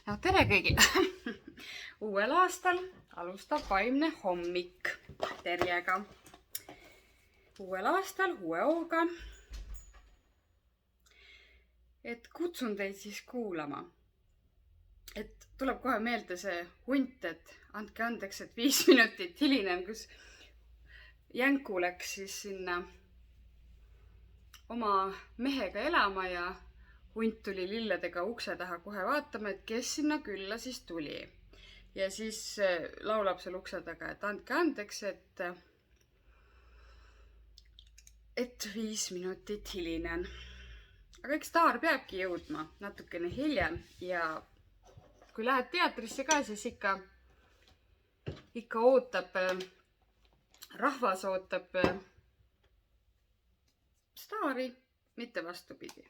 No tere kõigile! Uuel aastal alustab vaimne hommik Terjega. Uuel aastal uue hooga. Et kutsun teid siis kuulama. Et tuleb kohe meelde see hunt, et andke andeks, et 5 minutit hilinem, kus Jänku läks siis sinna oma mehega elama ja hunt tuli lilledega ukse taha kohe vaatama, et kes sinna külla siis tuli. Ja siis laulab seal ukse taga, et andke andeks, et 5 minutit hilinen. Aga eks staar peabki jõudma natukene hiljem ja kui lähed teatrisse ka, siis ikka ootab, rahvas ootab staari, mitte vastupidi.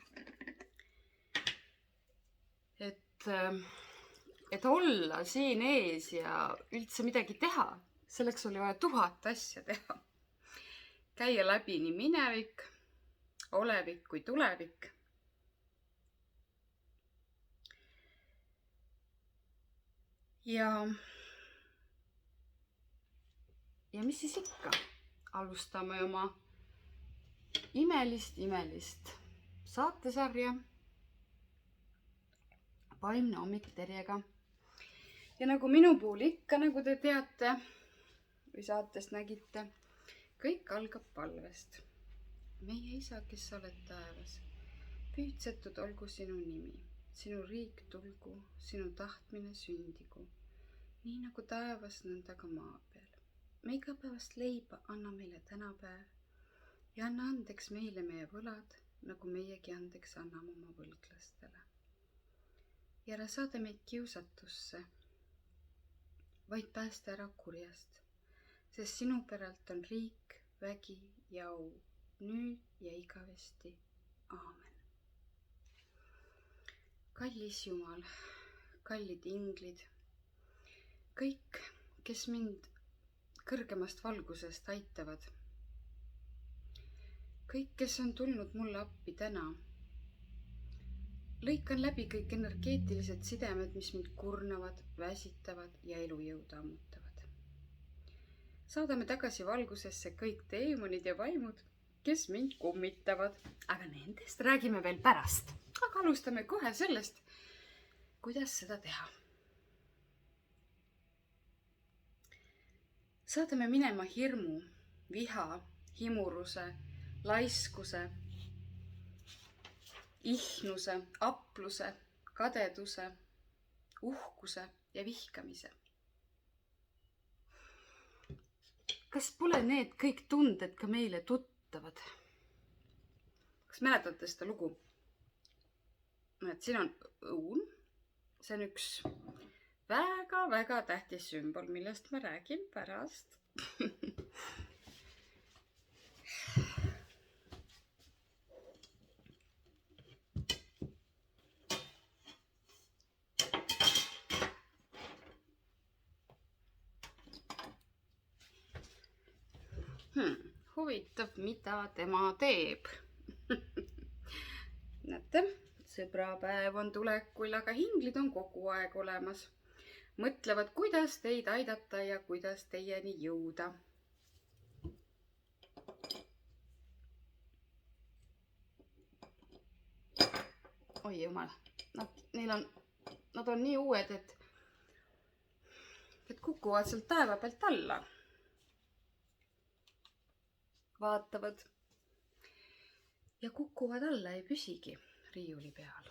Et olla siin ees ja üldse midagi teha, selleks oli vaja 1000 asja teha. Käia läbi nii minevik, olevik kui tulevik. Ja mis siis ikka? Alustame oma imelist saatesarja Vaimne hommik Terjega. Ja nagu minu puhul ikka, nagu te teate või saatest nägite, kõik algab palvest. Meie Isa, kes sa oled taevas, püüdsetud olgu sinu nimi, sinu riik tulgu, sinu tahtmine sündigu, nii nagu taevas, nõnda ka maa peal. Me igapäevast leiba anna meile tänapäev ja anna andeks meile meie võlad, nagu meiegi andeks anname oma võlglastele. Ja ära saada meid kiusatusse, vaid päästa ära kurjast, sest sinu päralt on riik, vägi ja au, nüüd ja igavesti. Aamen. Kallis Jumal, kallid inglid, kõik, kes mind kõrgemast valgusest aitavad, kõik, kes on tulnud mulle appi täna, lõikan läbi kõik energeetilised sidemed, mis mind kurnavad, väsitavad ja elujõudu ammutavad. Saadame tagasi valgusesse kõik teemonid ja vaimud, kes mind kummitavad. Aga nendest räägime veel pärast. Aga alustame kohe sellest, kuidas seda teha. Saadame minema hirmu, viha, himuruse, laiskuse, ihnuse, apluse, kadeduse, uhkuse ja vihkamise. Kas pole need kõik tunded ka meile tuttavad? Kas mäletate seda lugu? Siin on õun. See on üks väga tähtis sümbol, millest ma räägin pärast. Huvitav, mida tema teeb. Näete, sõbrapäev on tulekul, aga hinglid on kogu aeg olemas. Mõtlevad, kuidas teid aidata ja kuidas teieni jõuda. Oi jumal, nad on nii uued, et kukuvad sealt taeva pealt alla. Vaatavad ja kukuvad alla, ei püsigi riiuli peal.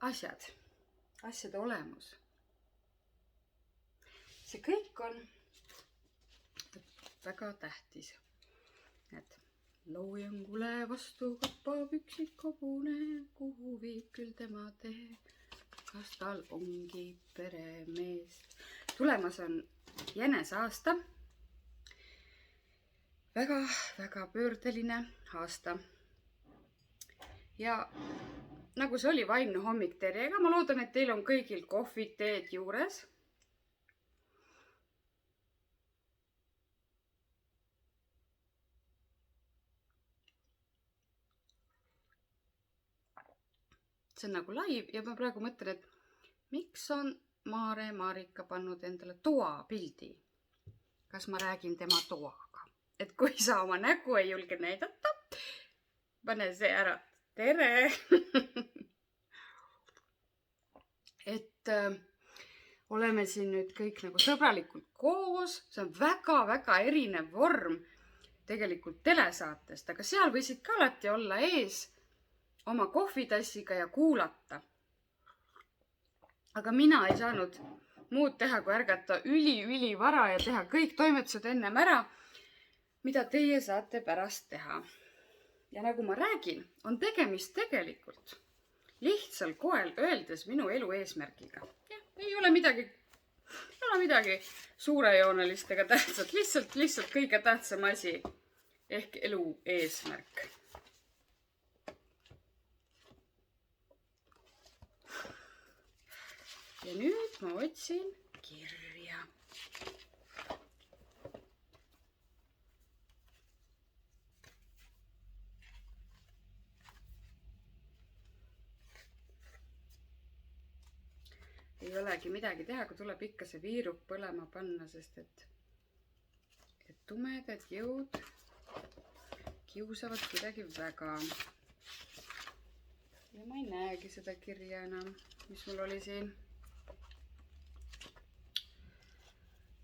Asjade olemus. See kõik on väga tähtis. Et loojangule vastu kapapüksid kobune, kuhu viib küll tema tee, kas tal ongi peremeest. Tulemas on jänese aasta. Väga pöördeline aasta. Ja nagu see oli vaimne hommik Terjega, ma loodan, et teil on kõigil kohvid, teed juures. see on nagu live ja ma praegu mõtlen, et miks on Maare Marika pannud endale toa pildi. Kas ma räägin tema toaga? Et kui sa oma nägu ei julge näidata, pane see ära. Tere! Et oleme siin nüüd kõik nagu sõbralikult koos. See on väga-väga erinev vorm tegelikult telesaatest, aga seal võisid ka alati olla ees oma kohvitassiga ja kuulata. Aga mina ei saanud muud teha, kui ärgata üli vara ja teha kõik toimetused ennem ära, mida teie saate pärast teha. Ja nagu ma räägin, on tegemist tegelikult lihtsal koel öeldes minu elu eesmärgiga. Ja, ei ole midagi suurejoonelist ega tähtsat, lihtsalt kõige tähtsam asi ehk elu eesmärk. Ja nüüd ma otsin kirja. Ei olegi midagi teha, kui tuleb ikka see viiruk põlema panna, sest et tumedad jõud kiusavad kuidagi väga. Ja ma ei näegi seda kirja enam, mis mul oli siin.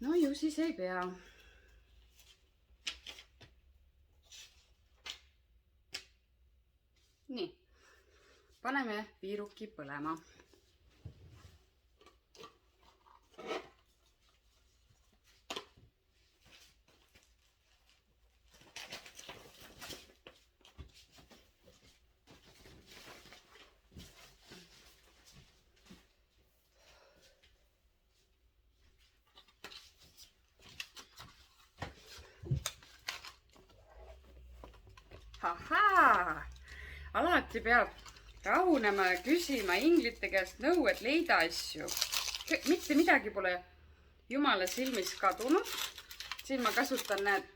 No ju siis ei pea. Nii, paneme viiruki põlema. Ahaa, alati peab rahunema ja küsima inglite käest nõu, et leida asju. Mitte midagi pole jumala silmis kadunud. Siin ma kasutan need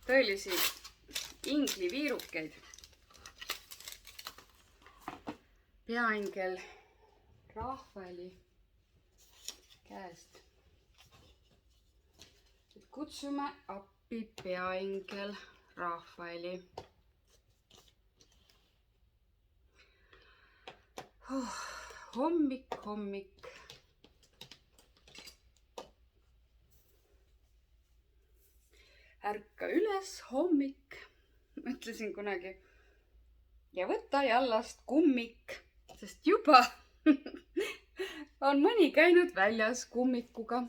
tõelisi ingli viirukeid. Peaingel Rahvaeli käest. Kutsume appi peaingel Rahvaeli. Hommik. Ärka üles hommik, mõtlesin kunagi. Ja võta jallast kummik, sest juba on mõni käinud väljas kummikuga.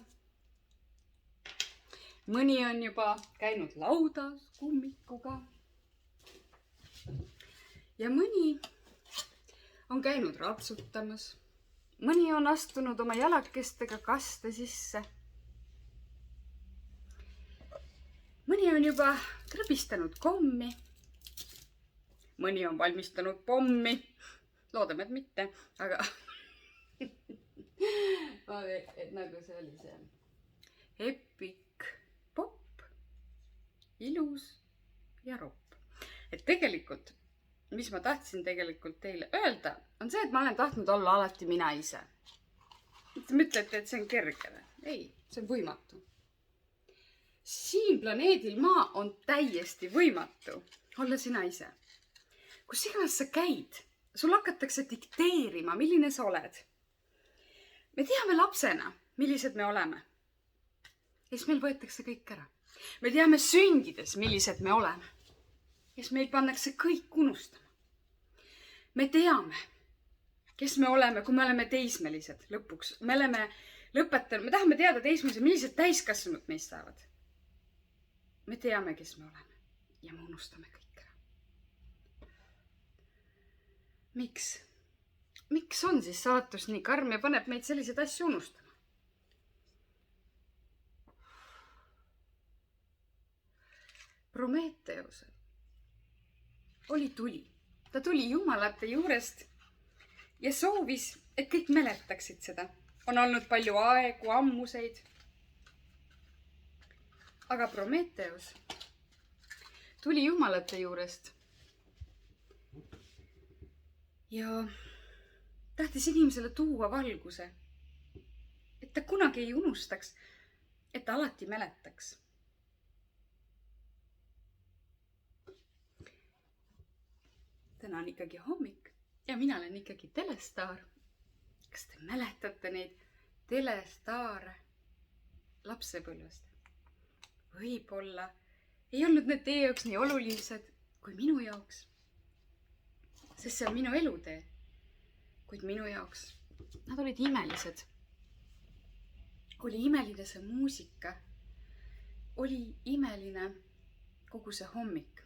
Mõni on juba käinud laudas kummikuga. Ja mõni on käinud ratsutamas. Mõni on astunud oma jalakestega kaste sisse. Mõni on juba krõbistanud kommi. Mõni on valmistanud pommi. Loodame, et mitte, aga nagu see oli see epic pop, ilus ja ropp. Et tegelikult, mis ma tahtsin tegelikult teile öelda, on see, et ma olen tahtnud olla alati mina ise. Te mõtlete, et see on kerge. Ei, see on võimatu. Siin planeedil Maa on täiesti võimatu olla sina ise. Kus iganes sa käid, sul hakatakse dikteerima, milline sa oled. Me teame lapsena, millised me oleme. Ja siis meil võetakse kõik ära. Me teame sündides, millised me oleme. Ja siis meil pannakse kõik unustama. Me teame, kes me oleme, kui me oleme teismelised lõpuks. Me oleme lõpetanud, me tahame teada teismelised, millised täiskasvanud meist saavad. Me teame, kes me oleme ja me unustame kõik ära. Miks? Miks on siis saatus nii karm ja paneb meid sellised asju unustama? Prometheusel oli tuli. Ta tuli jumalate juurest ja soovis, et kõik mäletaksid seda. On olnud palju aegu, ammuseid. Aga Prometheus tuli jumalate juurest ja tahtis inimesele tuua valguse, et ta kunagi ei unustaks, et ta alati mäletaks. Täna on ikkagi hommik ja mina olen ikkagi telestaar. Kas te mäletate neid telestaare lapsepõlvest? Võib-olla ei olnud need teie jaoks nii olulised kui minu jaoks, sest see on minu elutee. Kuid minu jaoks nad olid imelised. Oli imeline see muusika. Oli imeline kogu see hommik.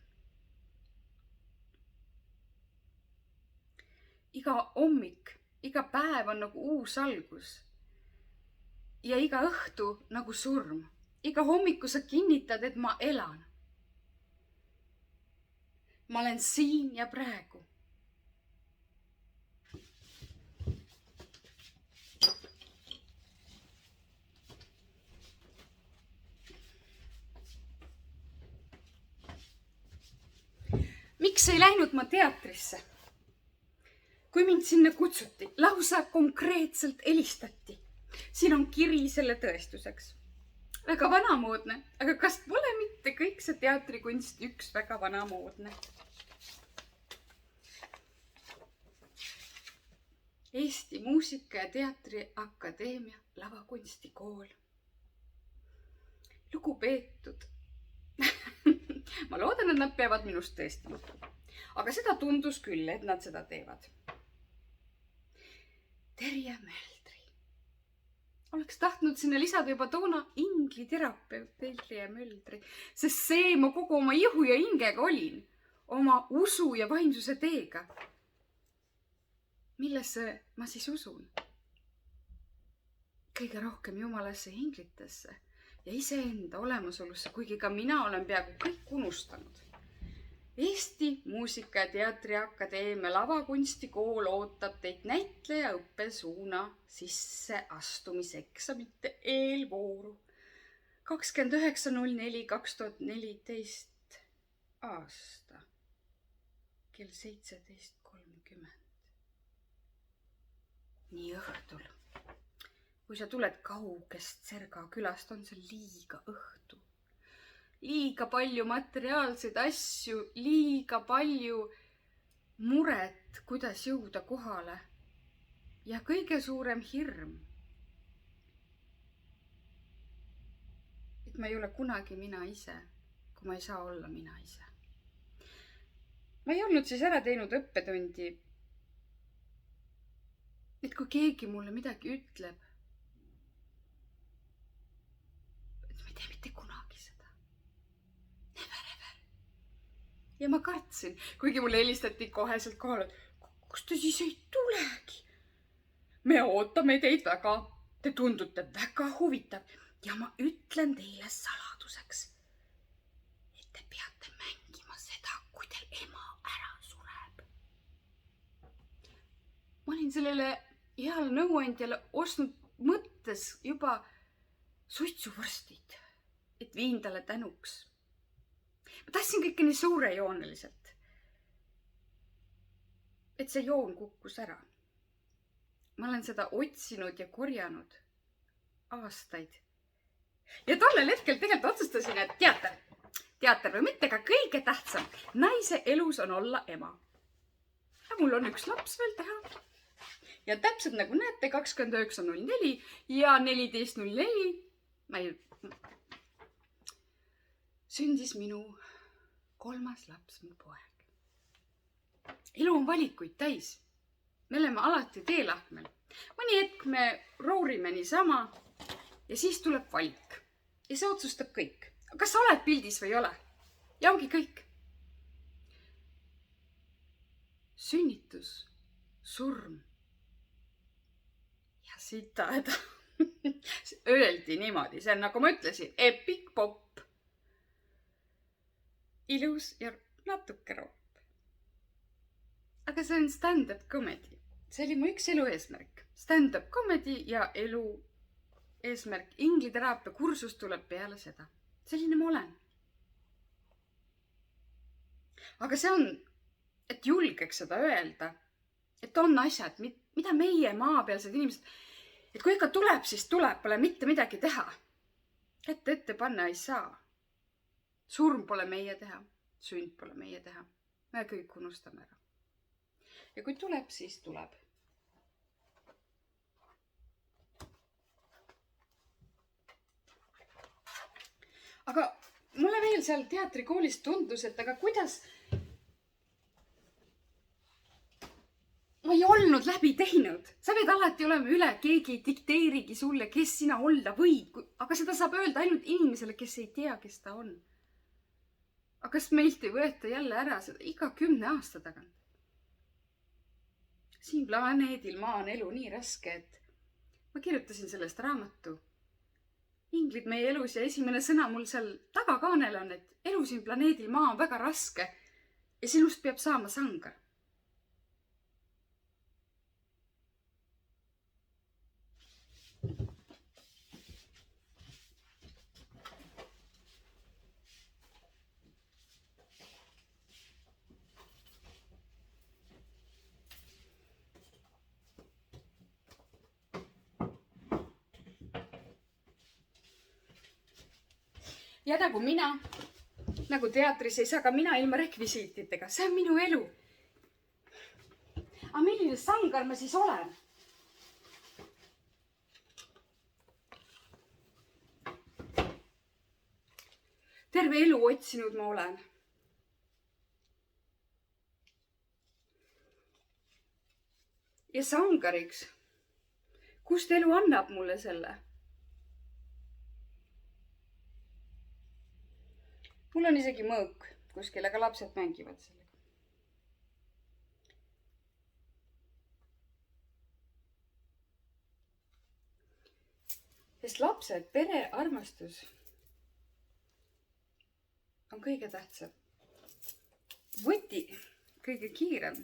Iga hommik, iga päev on nagu uus algus. Ja iga õhtu nagu surm. Iga hommiku sa kinnitad, et ma elan. Ma olen siin ja praegu. Miks ei läinud ma teatrisse? Kui mind sinna kutsuti, lausa konkreetselt helistati. Siin on kiri selle tõestuseks. Väga vanamoodne, aga kas pole mitte kõik see teatrikunst üks väga vanamoodne? Eesti Muusika- ja Teatriakadeemia lavakunstikool. Lugupeetud. Ma loodan, et nad peavad minust tõesti juttu. Aga seda tundus küll, et nad seda teevad. Terje Möldri. Oleks tahtnud sinna lisada juba toona ingliterapeut Terje Möldri, sest see ma kogu oma ihu ja hingega olin, oma usu ja vaimsuse teega. Millesse ma siis usun? Kõige rohkem Jumalasse ja inglitesse ja iseenda olemasolusse, kuigi ka mina olen peaaegu kõik unustanud. Eesti Muusika- ja Teatriakadeemia lavakunstikool ootab teid näitleja õppesuuna sisseastumiseksamite eelvooru 29.04.2014 aasta kell 17.30. Nii õhtul. Kui sa tuled kaugest Serga külast, on see liiga õhtu. Liiga palju materiaalseid asju, liiga palju muret, kuidas jõuda kohale. Ja kõige suurem hirm, et ma ei ole kunagi mina ise, kui ma ei saa olla mina ise. Ma ei olnud siis ära teinud õppetundi, et kui keegi mulle midagi ütleb, et ma ei tee mitte kunagi seda. Never. Ja ma kartsin, kuigi mulle helistati koheselt kohale, et kas te siis ei tulegi? Me ootame teid väga, te tundute väga huvitav ja ma ütlen teile saladuseks, et te peate mängima seda, kui teil ema ära sureb. Ma olin sellele heale nõuandjale ostnud mõttes juba suitsuvorstid, et viin talle tänuks. Ma tahtsin kõike nii suurejooneliselt, et see joon kukkus ära. Ma olen seda otsinud ja korjanud aastaid. Ja tollel hetkel tegelikult otsustasin, et teater või mitte, ka kõige tähtsam naise elus on olla ema. Ja mul on üks laps veel teha. Ja täpselt nagu näete, 29.04 ja 14.04 sündis minu 3. laps, mu poeg. Elu on valikuid täis. Me oleme alati teelahkmel. Mõni hetk me roorime niisama ja siis tuleb valik. Ja see otsustab kõik. Kas sa oled pildis või ei ole? Ja ongi kõik. Sünnitus, surm ja sitada. Öeldi niimoodi. See on, nagu ma ütlesin, epic pop. Ilus ja natuke ropp. Aga see on stand-up comedy. See oli mu üks elu eesmärk. Stand-up comedy ja elu eesmärk. Ingliteraapia kursus tuleb peale seda. Selline ma olen. Aga see on, et julgeks seda öelda, et on asjad, mida meie maapealsed inimesed, et kui ikka tuleb, siis tuleb, pole mitte midagi teha. Kätt ette panna ei saa. Surm pole meie teha, sünd pole meie teha. Me kõik unustame ära. Ja kui tuleb, siis tuleb. Aga mulle veel seal teatrikoolis tundus, et aga kuidas ma ei olnud läbi teinud. Sa pead alati olema üle, keegi ei dikteerigi sulle, kes sina olla võib. Aga seda saab öelda ainult inimesele, kes ei tea, kes ta on. Aga kas meilt ei võeta jälle ära seda iga 10 aasta tagant? Siin planeedil maa on elu nii raske, et ma kirjutasin sellest raamatu. Inglid meie elus ja esimene sõna mul seal tagakaanel on, et elu siin planeedil maa on väga raske ja sinust peab saama sangar. Ja nagu mina, nagu teatris ei saa ka mina ilma rekvisiitidega. See on minu elu. Aga milline sangar ma siis olen? Terve elu otsinud ma olen. Ja sangariks, kust elu annab mulle selle? Mul on isegi mõõk kuskil, aga lapsed mängivad sellega. Sest lapsed, pere, armastus on kõige tähtsam. Võti, kõige kiirem,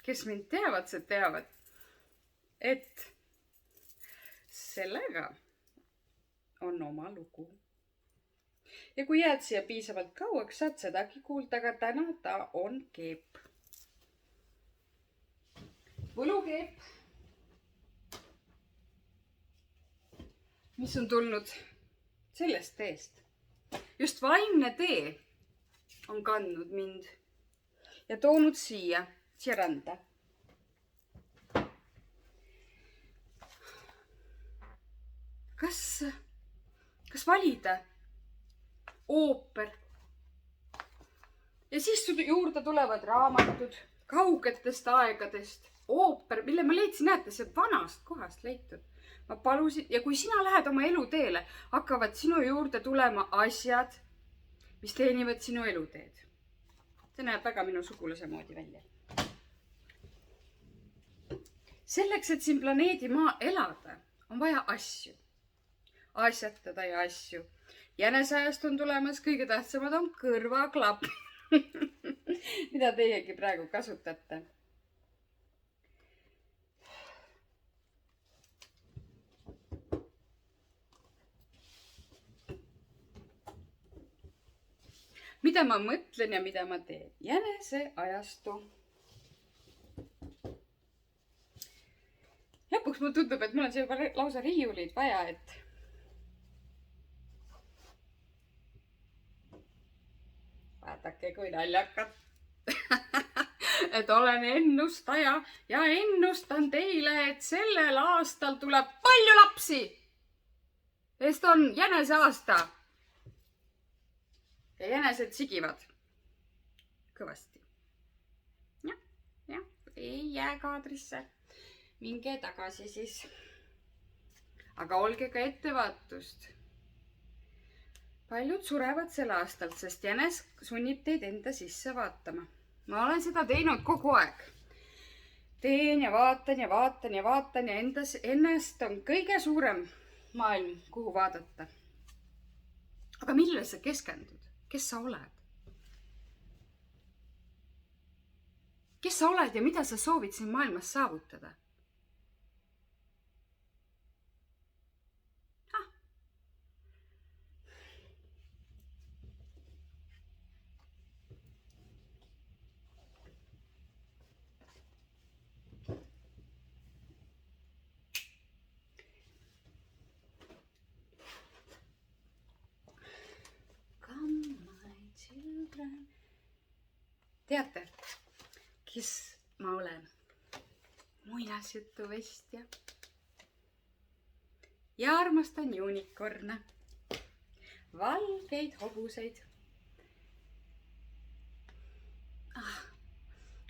kes mind teavad, see teavad, et sellega on oma lugu. Ja kui jääd siia piisavalt kauaks, saad sedagi kuulda, aga täna ta on keep. Võlukeep, mis on tulnud sellest teest. Just vaimne tee on kandnud mind ja toonud siia randa. Kas valida? Ooper. Ja siis juurde tulevad raamatud kaugetest aegadest. Ooper, mille ma leidsin, näete, see vanast kohast leitud. Ma palusin, ja kui sina lähed oma eluteele, hakkavad sinu juurde tulema asjad, mis teenivad sinu eluteed. See näeb väga minu sugulase moodi välja. Selleks, et siin planeedi maa elada, on vaja asju. Asjatada ja asju. Jänesajast on tulemas, kõige tähtsamad on kõrvaklapp, mida teiegi praegu kasutate. Mida ma mõtlen ja mida ma teen? Jäneseajastu. Lõpuks mul tundub, et mul on juba lausa riiulid vaja, et vaadake, kui naljakad. Et olen ennustaja ja ennustan teile, et sellel aastal tuleb palju lapsi. Sest on jänese aasta. Ja jänesed sigivad kõvasti. Jah, ei jää kaadrisse. Minge tagasi siis. Aga olge ka ettevaatust. Paljud surevad sel aastal, sest jänes sunnib teid enda sisse vaatama. Ma olen seda teinud kogu aeg. Teen ja vaatan ja vaatan ja vaatan ja ennast on kõige suurem maailm, kuhu vaadata. Aga millele sa keskendud? Kes sa oled? Kes sa oled ja mida sa soovid siin maailmas saavutada? ma olen muinasjutuvestja ja armastan unicorne, valgeid hobuseid.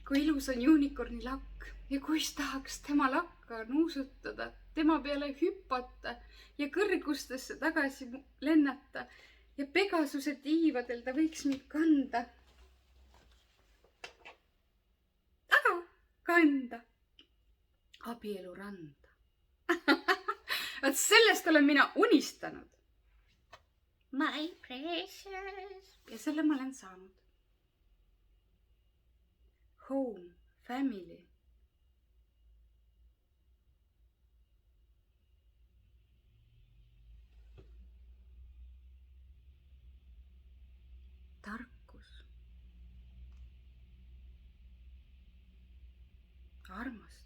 Kui ilus on unicorni lakk ja kuis tahaks tema lakka nuusutada, tema peale hüpata ja kõrgustesse tagasi lennata ja Pegasuse tiivadel ta võiks mind kanda. Aga kanda abieluranda. Vaat sellest olen mina unistanud. My precious. Ja selle ma olen saanud. Home, family. Tarkus. Armastus.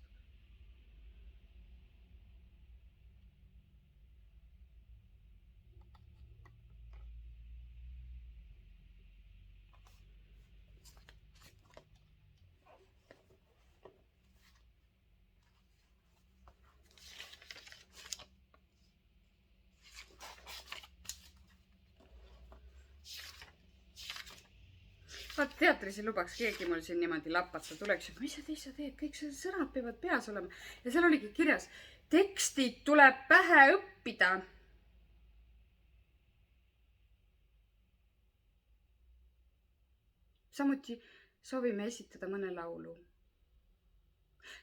Vaat teatris ei lubaks keegi mul siin niimoodi lapatsa tuleks, et mis sa teed, kõik see sõnad peavad peas olema. Ja seal oligi kirjas, tekstid tuleb pähe õppida. Samuti soovime esitada mõne laulu.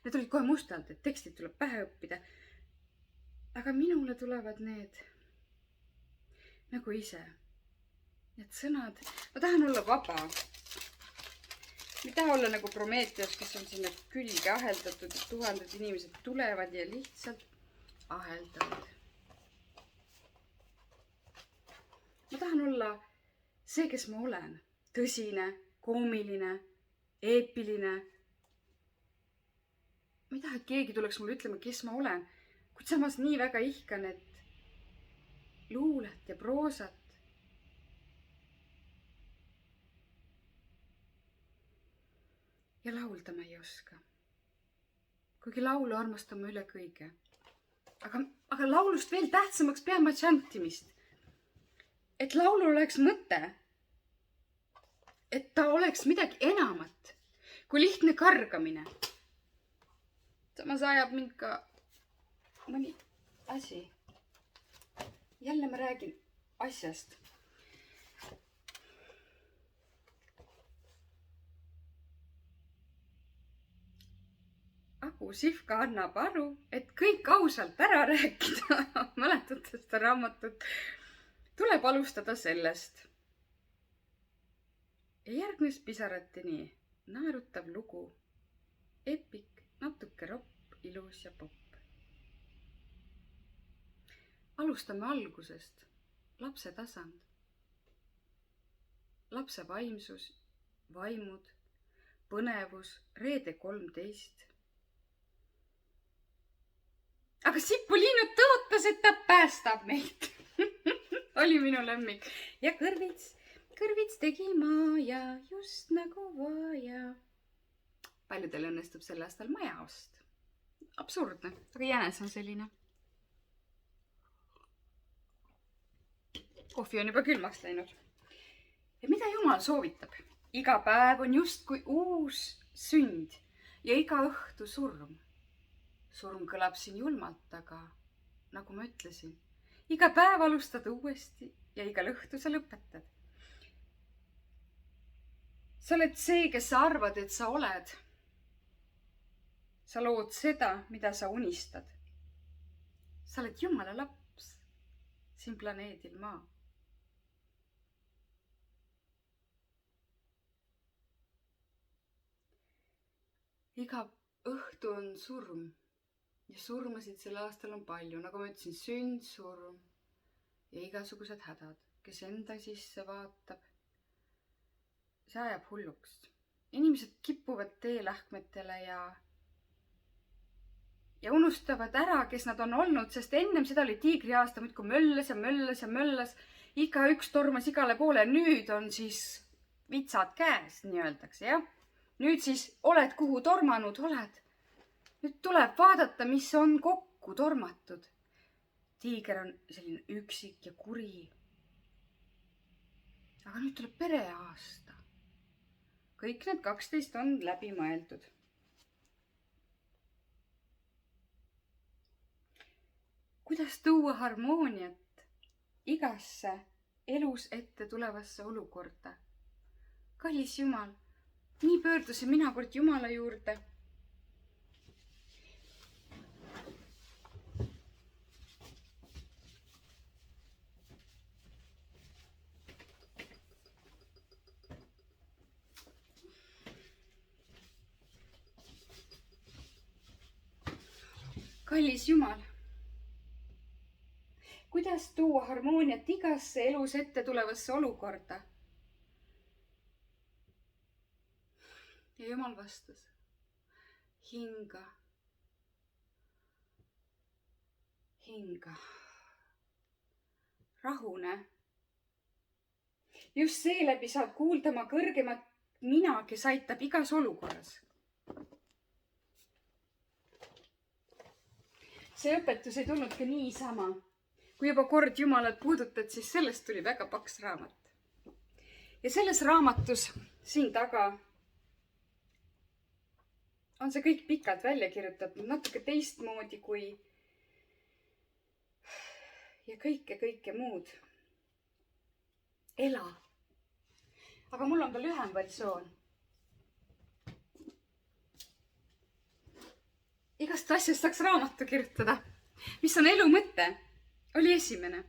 Need olid kohe mustalt, et tekstid tuleb pähe õppida. Aga minule tulevad need nagu ise. Need sõnad, ma tahan olla vaba. Ma ei taha olla nagu Prometheus, kes on sinna külge aheldatud ja tuhanded inimesed tulevad ja lihtsalt aheldavad. Ma tahan olla see, kes ma olen. Tõsine, koomiline, eepiline. Ma ei taha, et keegi tuleks mulle ütlema, kes ma olen, kuid samas nii väga ihkan, et luulet ja proosat. Ja laulda ma ei oska. Kuigi laulu armastan ma üle kõige. Aga laulust veel tähtsamaks pean ma chantimist. Et laulul oleks mõte. Et ta oleks midagi enamat kui lihtne kargamine. Samas ajab mind ka mõni asi. Jälle ma räägin asjast. Agu Sihvka annab aru, et kõik ausalt ära rääkida. Mäletate seda raamatut? Tuleb alustada sellest. Ja järgnes pisarateni naerutav lugu. Epik, natuke ropp, ilus ja popp. Alustame algusest. Lapse tasand. Lapse vaimsus, vaimud, põnevus, reede 13. Aga Sipuliinut tõotas, et ta päästab meid. Oli minu lemmik. Ja kõrvits tegi maja, just nagu vaja. Paljudel õnnestub sel aastal maja ost. Absurdne, aga jänes on selline. Kohvi on juba külmaks läinud. Ja mida Jumal soovitab? Iga päev on just kui uus sünd ja iga õhtu surm. Surm kõlab siin julmalt, aga nagu ma ütlesin, iga päev alustad uuesti ja igal õhtu sa lõpetad. Sa oled see, kes sa arvad, et sa oled. Sa lood seda, mida sa unistad. Sa oled Jumala laps siin planeedil Maa. Iga õhtu on surm. Ja surmasid sel aastal on palju, nagu ma ütlesin, sünd, surm ja igasugused hädad, kes enda sisse vaatab. See ajab hulluks. Inimesed kipuvad teelähkmetele ja unustavad ära, kes nad on olnud, sest ennem seda oli tiigri aasta, muidku möllas ja möllas ja möllas. Igaüks tormas igale poole, nüüd on siis vitsad käes, nii öeldakse, jah. Nüüd siis oled, kuhu tormanud oled. Nüüd tuleb vaadata, mis on kokku tormatud. Tiiger on selline üksik ja kuri. Aga nüüd tuleb pereaasta. Kõik need 12 on läbi mõeldud. Kuidas tuua harmooniat igasse elus ette tulevasse olukorda? Kallis Jumal, nii pöördusin mina kord Jumala juurde. Kallis Jumal, kuidas tuua harmooniat igasse elus ette tulevasse olukorda? Ja Jumal vastas, hinga, rahune. Just seeläbi saab kuulda oma kõrgemat mina, kes aitab igas olukorras. See õpetus ei tulnud ka niisama. Kui juba kord Jumalat puudutad, siis sellest tuli väga paks raamat. Ja selles raamatus siin taga on see kõik pikalt välja kirjutatud, natuke teistmoodi kui ja kõike muud. Ela. Aga mul on ka lühem versioon. Igast asjast saaks raamatu kirjutada. Mis on elu mõte? Oli esimene.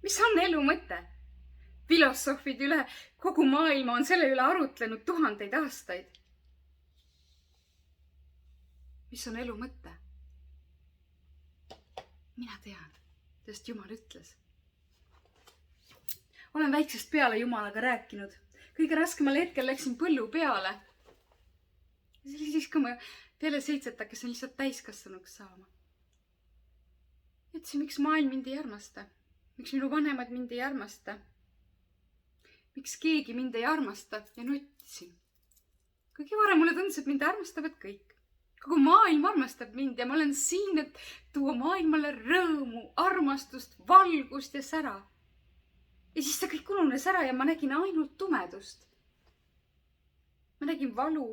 Mis on elu mõte? Filosoofid üle kogu maailma on selle üle arutlenud 1000 aastaid. Mis on elu mõte? Mina tean, sest Jumal ütles. Olen väiksest peale Jumalaga rääkinud. Kõige raskemal hetkel läksin põllu peale. See oli siis, kui ma peale 7 hakkasin lihtsalt täiskasvanuks saama. Ütlesin, miks maailm mind ei armasta? Miks minu vanemad mind ei armasta? Miks keegi mind ei armasta? Ja nuttisin. Kõige varem mulle tundus, et mind armastavad kõik. Kogu maailm armastab mind ja ma olen siin, et tuua maailmale rõõmu, armastust, valgust ja sära. Ja siis see kõik ununes ära ja ma nägin ainult tumedust. Ma nägin valu.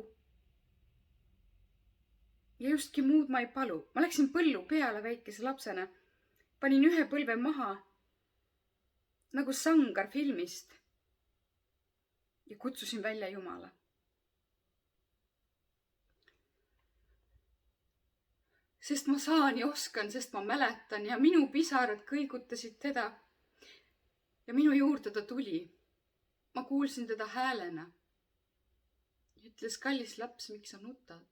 Ja justki muud ma ei palu. Ma läksin põllu peale väikese lapsena. Panin ühe põlve maha, nagu sangar filmist. Ja kutsusin välja Jumala. Sest ma saan ja oskan, sest ma mäletan ja minu pisarad kõigutasid teda. Ja minu juurde ta tuli. Ma kuulsin teda häälena. Ütles, kallis laps, miks sa nutad?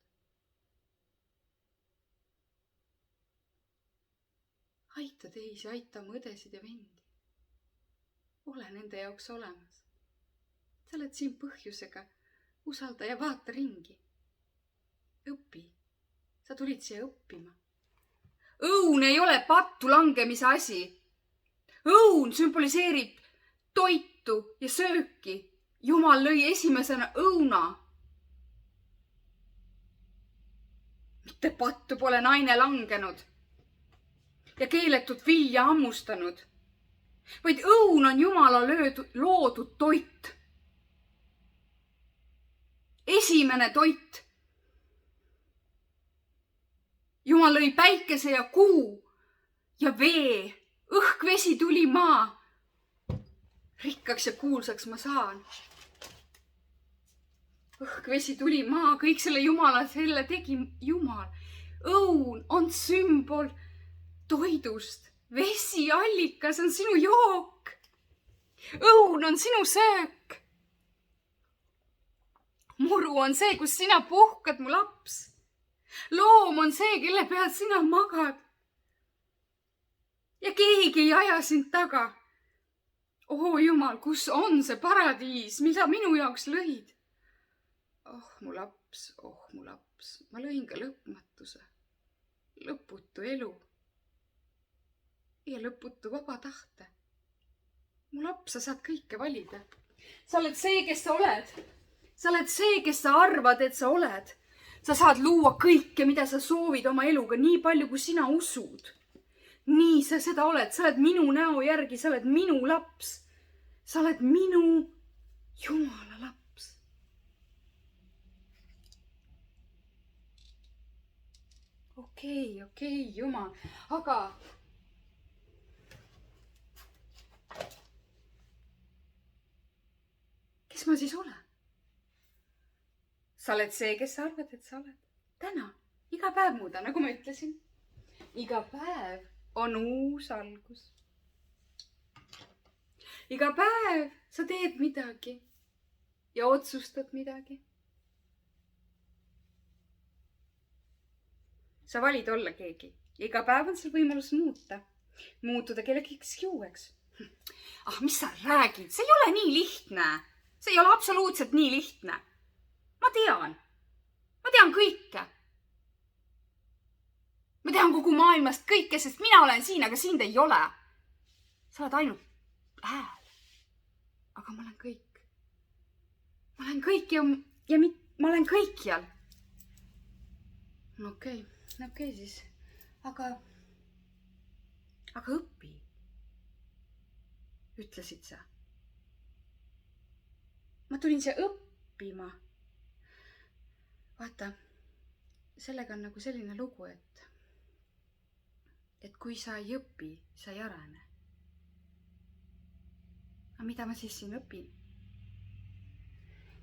Aita teisi, aita oma õdesid ja vendi. Ole nende jaoks olemas. Sa oled siin põhjusega. Usalda ja vaata ringi. Õpi. Sa tulid siia õppima. Õun ei ole pattu langemise asi. Õun sümboliseerib toitu ja sööki. Jumal lõi esimesena õuna. Mitte pattu pole naine langenud ja keeletut vilja ammustanud, vaid õun on Jumala loodud toit. Esimene toit. Jumal lõi päikese ja kuu ja vee. Õhk, vesi tuli maa. Rikkaks ja kuulsaks ma saan. Õhk, vesi tuli maa. Kõik selle Jumala, selle tegi Jumal. Õun on sümbol toidust. Vesi, allikas on sinu jook. Õun on sinu söök. Muru on see, kus sina puhkad, mu laps. Loom on see, kelle peal sina magad. Ja keegi ei aja sind taga. Oh Jumal, kus on see paradiis, mida minu jaoks lõid? Oh mu laps, ma lõin ka lõpmatuse, lõputu elu ja lõputu vaba tahte. Mu laps, sa saad kõike valida. Sa oled see, kes sa oled. sa oled see, kes sa arvad, et sa oled. sa saad luua kõike, mida sa soovid oma eluga, nii palju, kui sina usud. nii sa seda oled, sa oled minu näo järgi, sa oled minu laps. sa oled minu Jumala laps. okei, Jumal, aga kes ma siis olen? sa oled see, kes sa arvad, et sa oled. täna, iga päev muuda, nagu ma ütlesin. iga päev on uus algus. iga päev sa teed midagi ja otsustad midagi. sa valid olla keegi. iga päev on sul võimalus muutuda kellegiks uueks. mis sa räägid, see ei ole nii lihtne. see ei ole absoluutselt nii lihtne. ma tean kõike. ma tean kogu maailmast kõike, sest mina olen siin, aga sind ei ole. sa oled ainult hääl. aga ma olen kõik. ma olen kõik ja ma olen kõikjal. okei siis. aga õpi, ütlesid sa. ma tulin siia õppima. vaata, sellega on nagu selline lugu, et kui sa ei õpi, sa ei arene. aga mida ma siis siin õpin?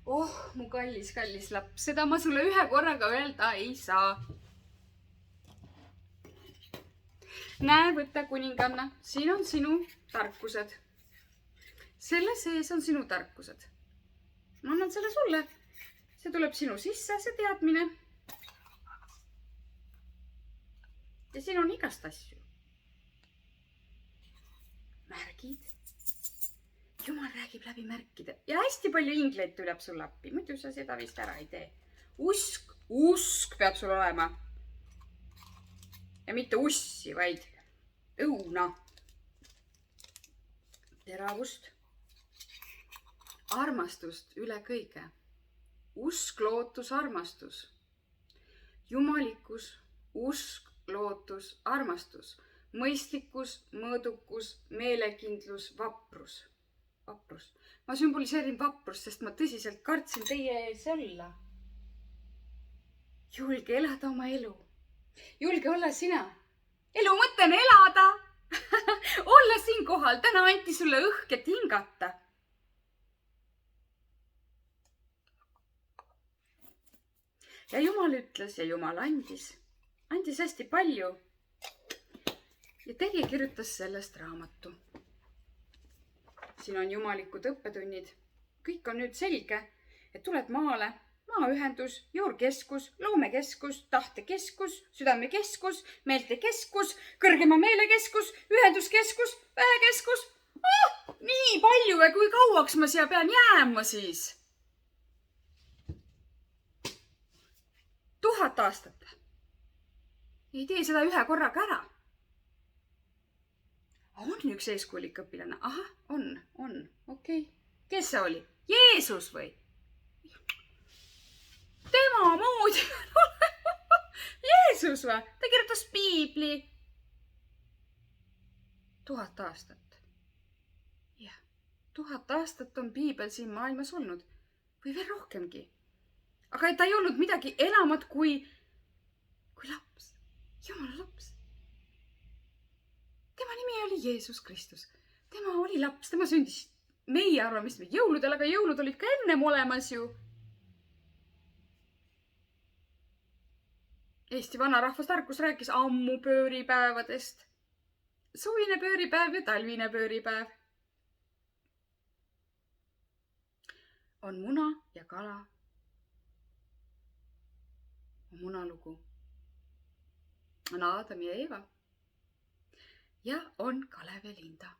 mu kallis laps, seda ma sulle ühe korraga öelda ei saa. näe, võta kuninganna, siin on sinu tarkused. selle sees on sinu tarkused. ma annan selle sulle. see tuleb sinu sisse, see teadmine. ja siin on igast asju. märgid. Jumal räägib läbi märkide ja hästi palju ingleid tuleb sulle appi, muidu sa seda vist ära ei tee. usk peab sul olema. ja mitte ussi, vaid õuna. teravust. armastust üle kõige. usk, lootus, armastus. jumalikkus, usk, lootus, armastus. mõistlikkus, mõõdukus, meelekindlus, vaprus. ma sümboliseerin vaprust, sest ma tõsiselt kartsin teie ees olla. julge elada oma elu. julge olla sina. elu mõte on elada. olla siinkohal. täna anti sulle õhk, et hingata. ja Jumal ütles ja Jumal andis hästi palju. ja teie kirjutas sellest raamatu. siin on jumalikud õppetunnid. kõik on nüüd selge, et tuled maale. maaühendus, juurkeskus, loomekeskus, tahtekeskus, südamekeskus, meeltekeskus, kõrgema meelekeskus, ühenduskeskus, väekeskus. nii palju ja kui kauaks ma siia pean jääma siis? 1000 aastat. ei tee seda ühe korraga ära. on üks eeskuulik õpilane. ahah, on, okei. kes see oli? Jeesus või? tema moodi. Jeesus või? ta kirjutas piibli. 1000 aastat. jah, 1000 aastat on piibel siin maailmas olnud. või veel rohkemgi. aga ta ei olnud midagi enamat kui laps. Jumala laps. tema nimi oli Jeesus Kristus. tema oli laps, tema sündis meie arvamist jõuludel, aga jõulud olid ka ennem olemas ju. Eesti vanarahva tarkus rääkis ammu pööripäevadest. suvine pööripäev ja talvine pööripäev. on muna ja kala. on munalugu. on Aadam ja Eeva. ja on Kalev ja Linda.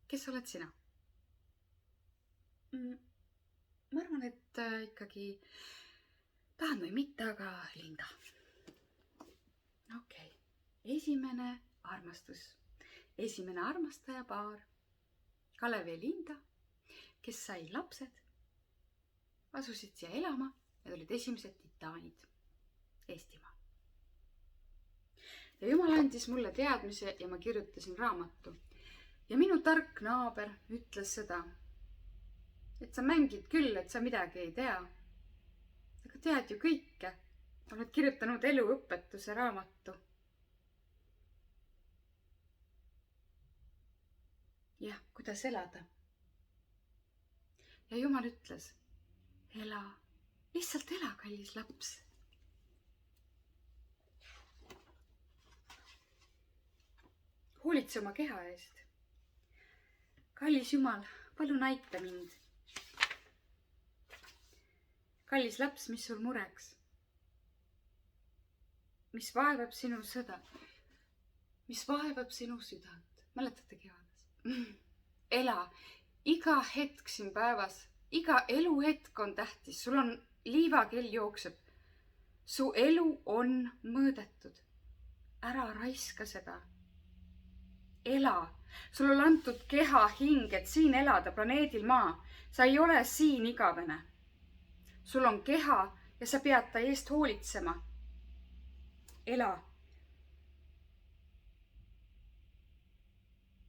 kes oled sina? ma arvan, et ikkagi tahan või mitte, aga Linda. okei. esimene armastus. esimene armastajapaar. Kalev ja Linda. kes sai lapsed, asusid siia elama. Need olid esimesed titaanid Eestimaal. Ja Jumal andis mulle teadmise ja ma kirjutasin raamatu. Ja minu tark naaber ütles seda, et sa mängid küll, et sa midagi ei tea. Aga tead ju kõike. Oled kirjutanud eluõpetuse raamatu. Jah, kuidas elada. Ja Jumal ütles, ela, lihtsalt ela, kallis laps. Hoolitse oma keha eest. Kallis Jumal, palun aita mind. Kallis laps, mis sul mureks? Mis vaevab sinu sõda? Mis vaevab sinu südant? Mäletate kevades? Ela, iga hetk siin päevas, iga eluhetk on tähtis. Sul on liivakell jookseb. Su elu on mõõdetud. Ära raiska seda. Ela. Sul on antud keha, hing, et siin elada planeedil Maa. Sa ei ole siin igavene. Sul on keha ja sa pead ta eest hoolitsema. Ela.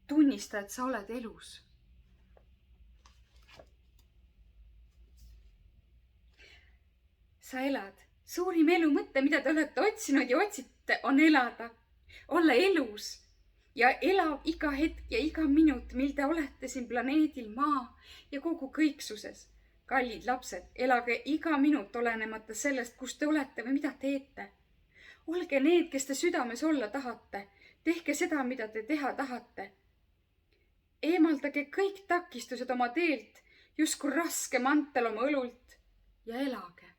Tunnista, et sa oled elus. Sa elad. Suurim elu mõte, mida te olete otsinud ja otsite, on elada. Olla elus. Ja elav iga hetk ja iga minut, mil te olete siin planeedil Maa ja kogu kõiksuses. Kallid lapsed, elage iga minut olenemata sellest, kus te olete või mida teete. Olge need, kes te südames olla tahate. Tehke seda, mida te teha tahate. Eemaldage kõik takistused oma teelt, justkui raske mantel oma õlult ja elage.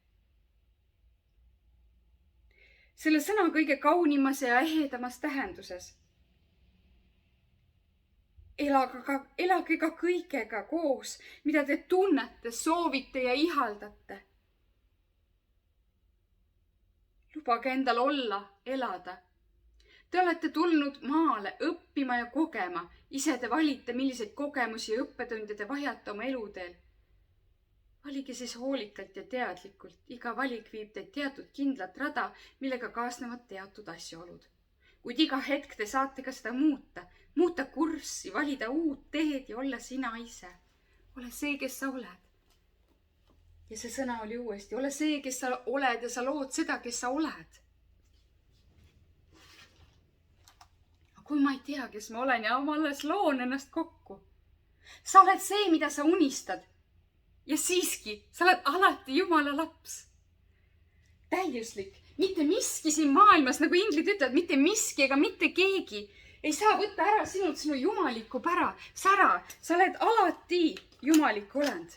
Selle sõna kõige kaunimas ja ehedamas tähenduses. Elage ka kõigega koos, mida te tunnete, soovite ja ihaldate. Lubage endal olla, elada. Te olete tulnud maale õppima ja kogema. Ise te valite, milliseid kogemusi ja õppetunde te vajate oma eluteel. Valige siis hoolikalt ja teadlikult. Iga valik viib teid teatud kindlat rada, millega kaasnevad teatud asjaolud. Kuid iga hetk te saate ka seda muuta kurssi, valida uut teed ja olla sina ise. Ole see, kes sa oled. Ja see sõna oli uuesti. Ole see, kes sa oled ja sa lood seda, kes sa oled. Aga kui ma ei tea, kes ma olen ja ma alles loon ennast kokku. Sa oled see, mida sa unistad. Ja siiski, sa oled alati Jumala laps. Täiuslik. Mitte miski siin maailmas, nagu inglid ütlevad, mitte miski ega mitte keegi ei saa võtta ära sinult sinu jumalikku sära. Sa oled alati jumalik olend.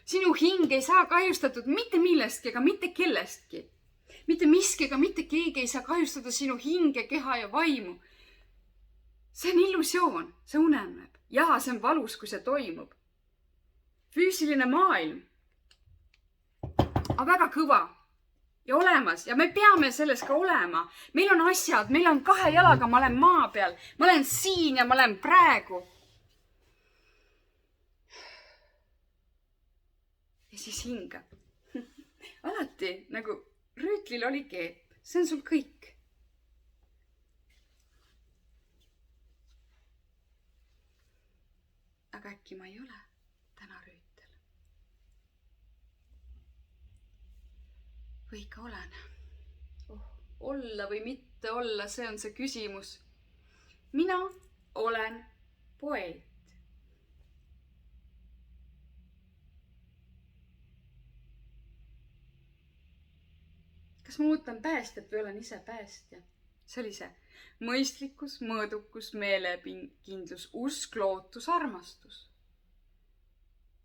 Sinu hing ei saa kahjustatud mitte millestki ega mitte kellestki. Mitte miski ega mitte keegi ei saa kahjustada sinu hinge, keha ja vaimu. See on illusioon, see uneneb. Ja see on valus, kui see toimub. Füüsiline maailm on väga kõva. Ja olemas ja me peame selles ka olema. Meil on asjad, meil on 2 jalaga, ma olen maa peal. Ma olen siin ja ma olen praegu. Ja siis hinga. Alati nagu rüütlil oli keep. See on sul kõik. Aga äkki ma ei ole täna rüütel. Või ikka olen. Olla või mitte olla, see on see küsimus. Mina olen poeet. Kas ma ootan päästjat või olen ise päästja? See oli see mõistlikkus, mõõdukus, meelekindlus, usk, lootus, armastus.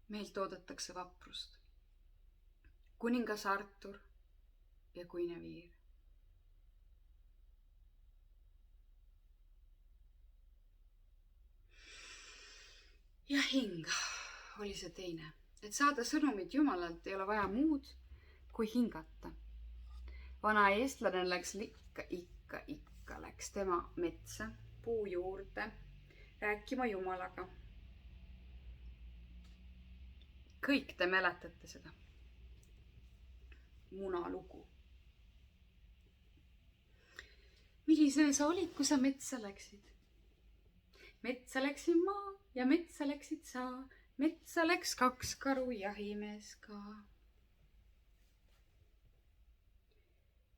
Meilt oodatakse vaprust. Kuningas Artur ja Guinevere. Ja hing oli see teine. Et saada sõnumit Jumalalt ei ole vaja muud kui hingata. Vana eestlane läks ikka läks tema metsa, puu juurde, rääkima Jumalaga. kõik te mäletate seda munalugu. Milline sa olid, kui sa metsa läksid? Metsa läksin ma ja metsa läksid sa. Metsa läks 2 karu jahimees ka.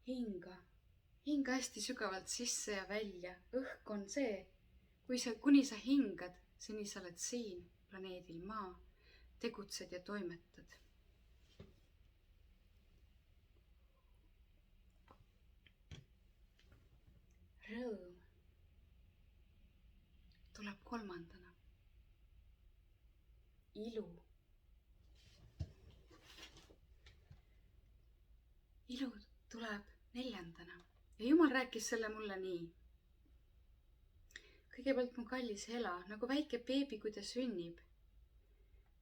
Hinga hästi sügavalt sisse ja välja. Õhk on see, kuni sa hingad, seni sa oled siin planeedil Maa, tegutsed ja toimetad. Rõõm tuleb 3. Ilu tuleb 4. ja Jumal rääkis selle mulle nii. Kõigepealt mu kallis Hela, nagu väike beebi, kui ta sünnib.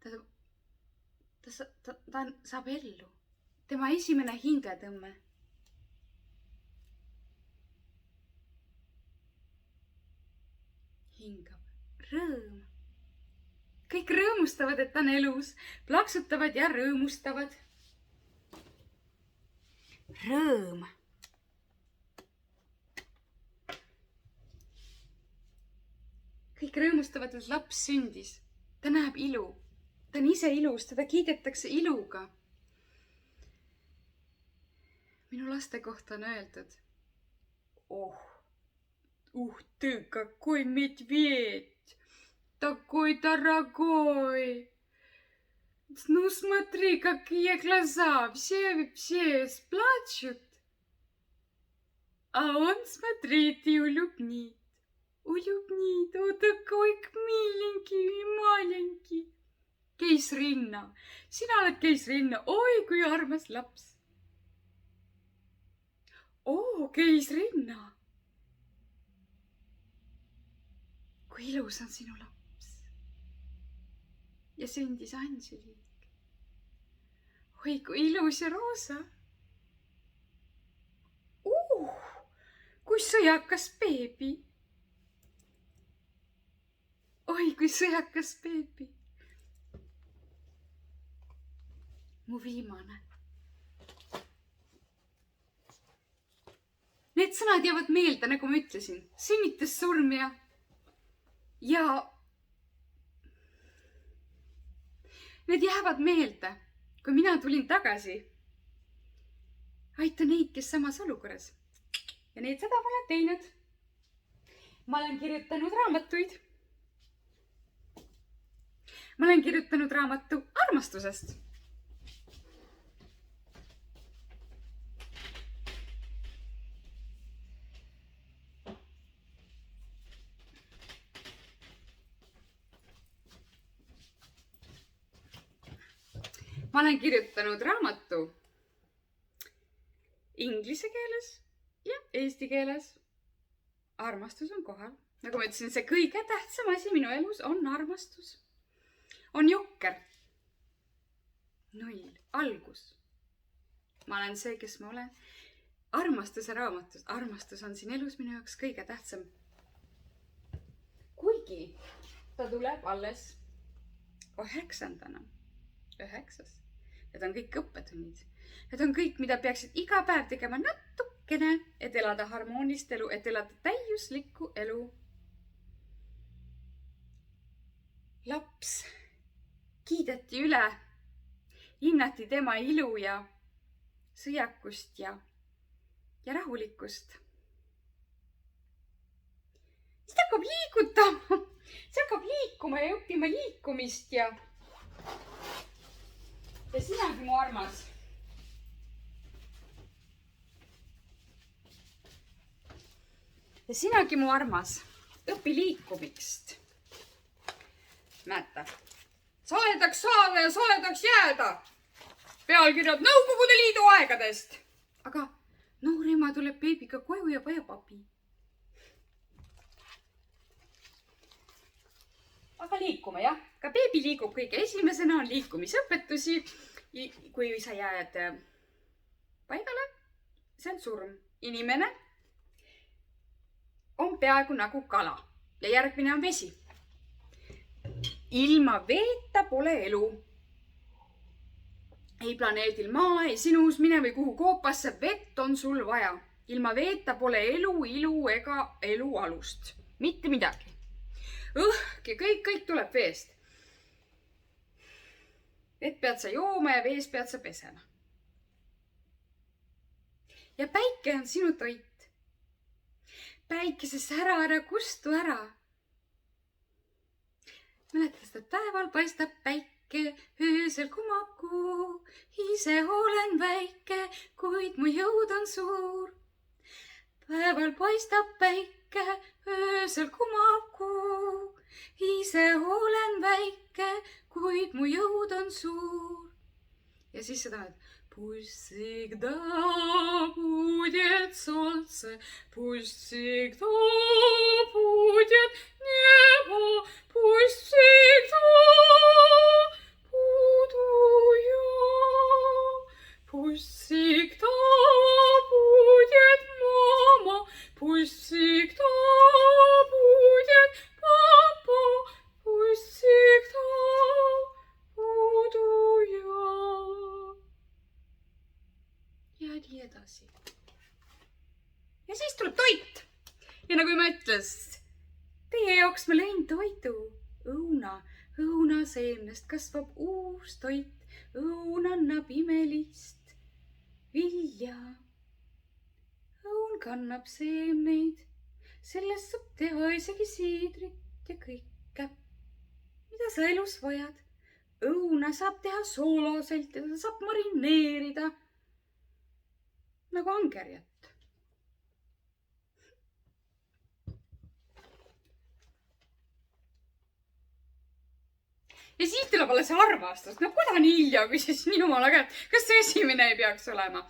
Ta saab ellu. Tema esimene hingetõmme. Hingab rõõm. Kõik rõõmustavad, et ta on elus. Plaksutavad ja rõõmustavad. Rõõm. Kõik rõõmustavad, et laps sündis. Ta näeb ilu. Ta on ise ilus, teda kiidetakse iluga. Minu laste kohta on öeldud. Ты какой медведь! Такой дорогой! Ну смотри, какие глаза! Все сплачут. А он смотрит и улюбнит. Улюбнит. О, такой миленький и маленький. Keisrinna. Sina oled keisrinna. Oi, kui armas laps. Keisrinna. Kui ilus on sinu laps. Ja sündis Anželik. Oi, kui ilus ja roosa. Kui sõjakas beebi. Oi, kui sõjakas beebi. Mu viimane. Need sõnad jäävad meelde, nagu ma ütlesin. Sünnitas surmja. Ja need jäävad meelde, kui mina tulin tagasi. Aita neid, kes samas olukorras. Ja neid seda pole teinud. Ma olen kirjutanud raamatuid. Ma olen kirjutanud raamatu armastusest. Ma olen kirjutanud raamatu inglise keeles ja eesti keeles. Armastus on kohal. Nagu ma ütlesin, see kõige tähtsam asi minu elus on armastus. On jokker. 0. Algus. Ma olen see, kes ma olen. Armastuse raamatus. Armastus on siin elus minu jaoks kõige tähtsam. Kuigi ta tuleb alles 9. 9. Need on kõik õppetunnid. Need on kõik, mida peaksid iga päev tegema natukene, et elada harmoonist elu, et elada täiuslikku elu. Laps kiideti üle, hinnati tema ilu ja sõjakust ja rahulikkust. Siis ta hakkab liigutama. See hakkab liikuma ja õppima liikumist ja sinagi mu armas. Ja sinagi mu armas. Õpi liikumist. Mäeta. Saedaks saada ja saedaks jääda. Pealkirjad Nõukogude Liidu aegadest. Aga noor ema tuleb beebiga koju ja vajab abi. Aga liikuma, jah. Ka beebi liigub kõige esimesena, on liikumisõpetusi. Kui sa jääd paigale, see on surm. Inimene on peaaegu nagu kala ja järgmine on vesi. Ilma veeta pole elu. ei planeedil Maa, ei sinus, mine või kuhu koopasse, vett on sul vaja. Ilma veeta pole elu, ilu ega elu alust. Mitte midagi. Õhk ja kõik tuleb veest. Vett pead sa jooma ja vees pead sa pesema. Ja päike on sinu toit. Päikese sära ära kustu ära. Mäletad, et päeval paistab päike, öösel kumab kuu. Ise olen väike, kuid mu jõud on suur. Päeval paistab päike, öösel kumab kuu. Ise olen väike, kuid mu jõud on suur. Ja siis seda, et пусть всегда будет солнце, пусть всегда будет небо, пусть всегда буду я, пусть всегда будет мама, пусть всегда будет папа, пусть всегда буду я. Ja nii edasi. Ja siis tuleb toit. Ja nagu ma ütles, teie jaoks ma lõin toidu. Õunaseemnest kasvab uus toit. Õun annab imelist vilja. Õun kannab seemneid. Sellest saab teha isegi siidrit ja kõike, mida sa elus vajad. Õuna saab teha soolaselt ja ta saab marineerida. Nagu angerjat. Ja siit tuleb alles armastus. No kuda nii hilja, küsisin jumala käest, kas see esimene ei peaks olema?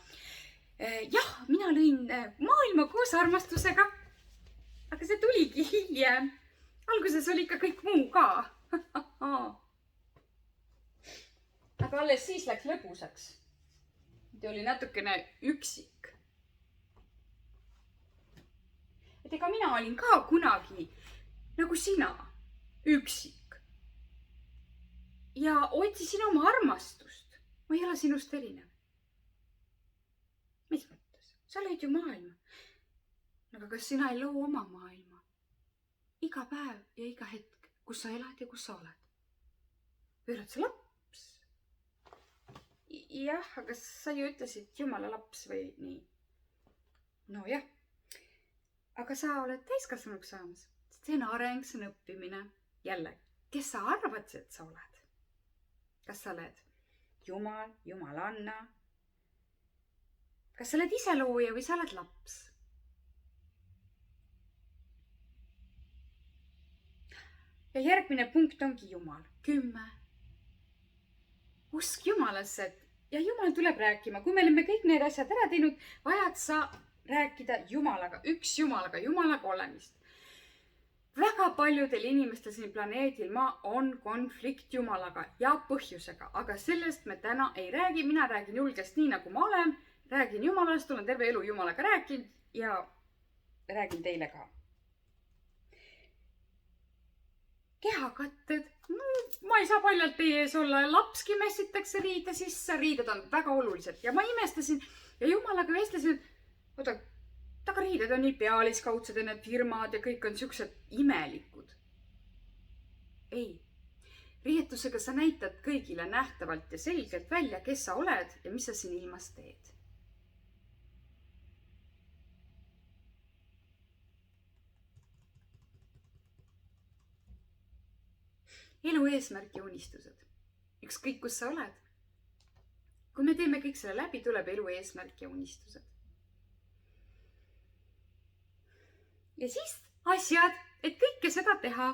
Jah, mina lõin maailma koos armastusega. Aga see tuligi hiljem. Alguses oli ikka kõik muu ka. Aga alles siis läks lõbusaks. Ta oli natukene üksik. Et ega mina olin ka kunagi nagu sina, üksik. Ja otsisin oma armastust. Ma ei ole sinust erinev. Mis mõttes? Sa lõid ju maailma. Aga kas sina ei loo oma maailma? Iga päev ja iga hetk, kus sa elad ja kus sa oled. Või oled sa laps? Jah, aga sa ju ütlesid jumala laps või nii. No jah. Aga sa oled täiskasvanuks saamas. See on areng, see on õppimine. Jälle, kes sa arvad, et sa oled? Kas sa oled jumal, jumalanna? Kas sa oled iselooja või sa oled laps? Ja järgmine punkt ongi Jumal. 10. Usk Jumalasse, ja Jumal tuleb rääkima. Kui me oleme kõik need asjad ära teinud, vajad sa rääkida Jumalaga, Jumalaga olemist. Väga paljudel inimestel siin planeedil Maa on konflikt Jumalaga ja põhjusega, aga sellest me täna ei räägi. Mina räägin julgest nii, nagu ma olen. Räägin Jumalast, olen terve elu Jumalaga rääkinud ja räägin teile ka. Kehakatted. Ma ei saa paljalt teie ees olla. Lapski messitakse riide sisse. Riided on väga olulised. Ja ma imestasin ja Jumalaga vestlesin, oota, aga riided on nii pealiskaudsed ja need firmad ja kõik on siuksed imelikud. Ei. Riietusega sa näitad kõigile nähtavalt ja selgelt välja, kes sa oled ja mis sa siin ilmas teed. Elu eesmärk ja unistused. Ükskõik, kus sa oled. Kui me teeme kõik selle läbi, tuleb elu eesmärk ja unistused. Ja siis asjad, et kõike seda teha.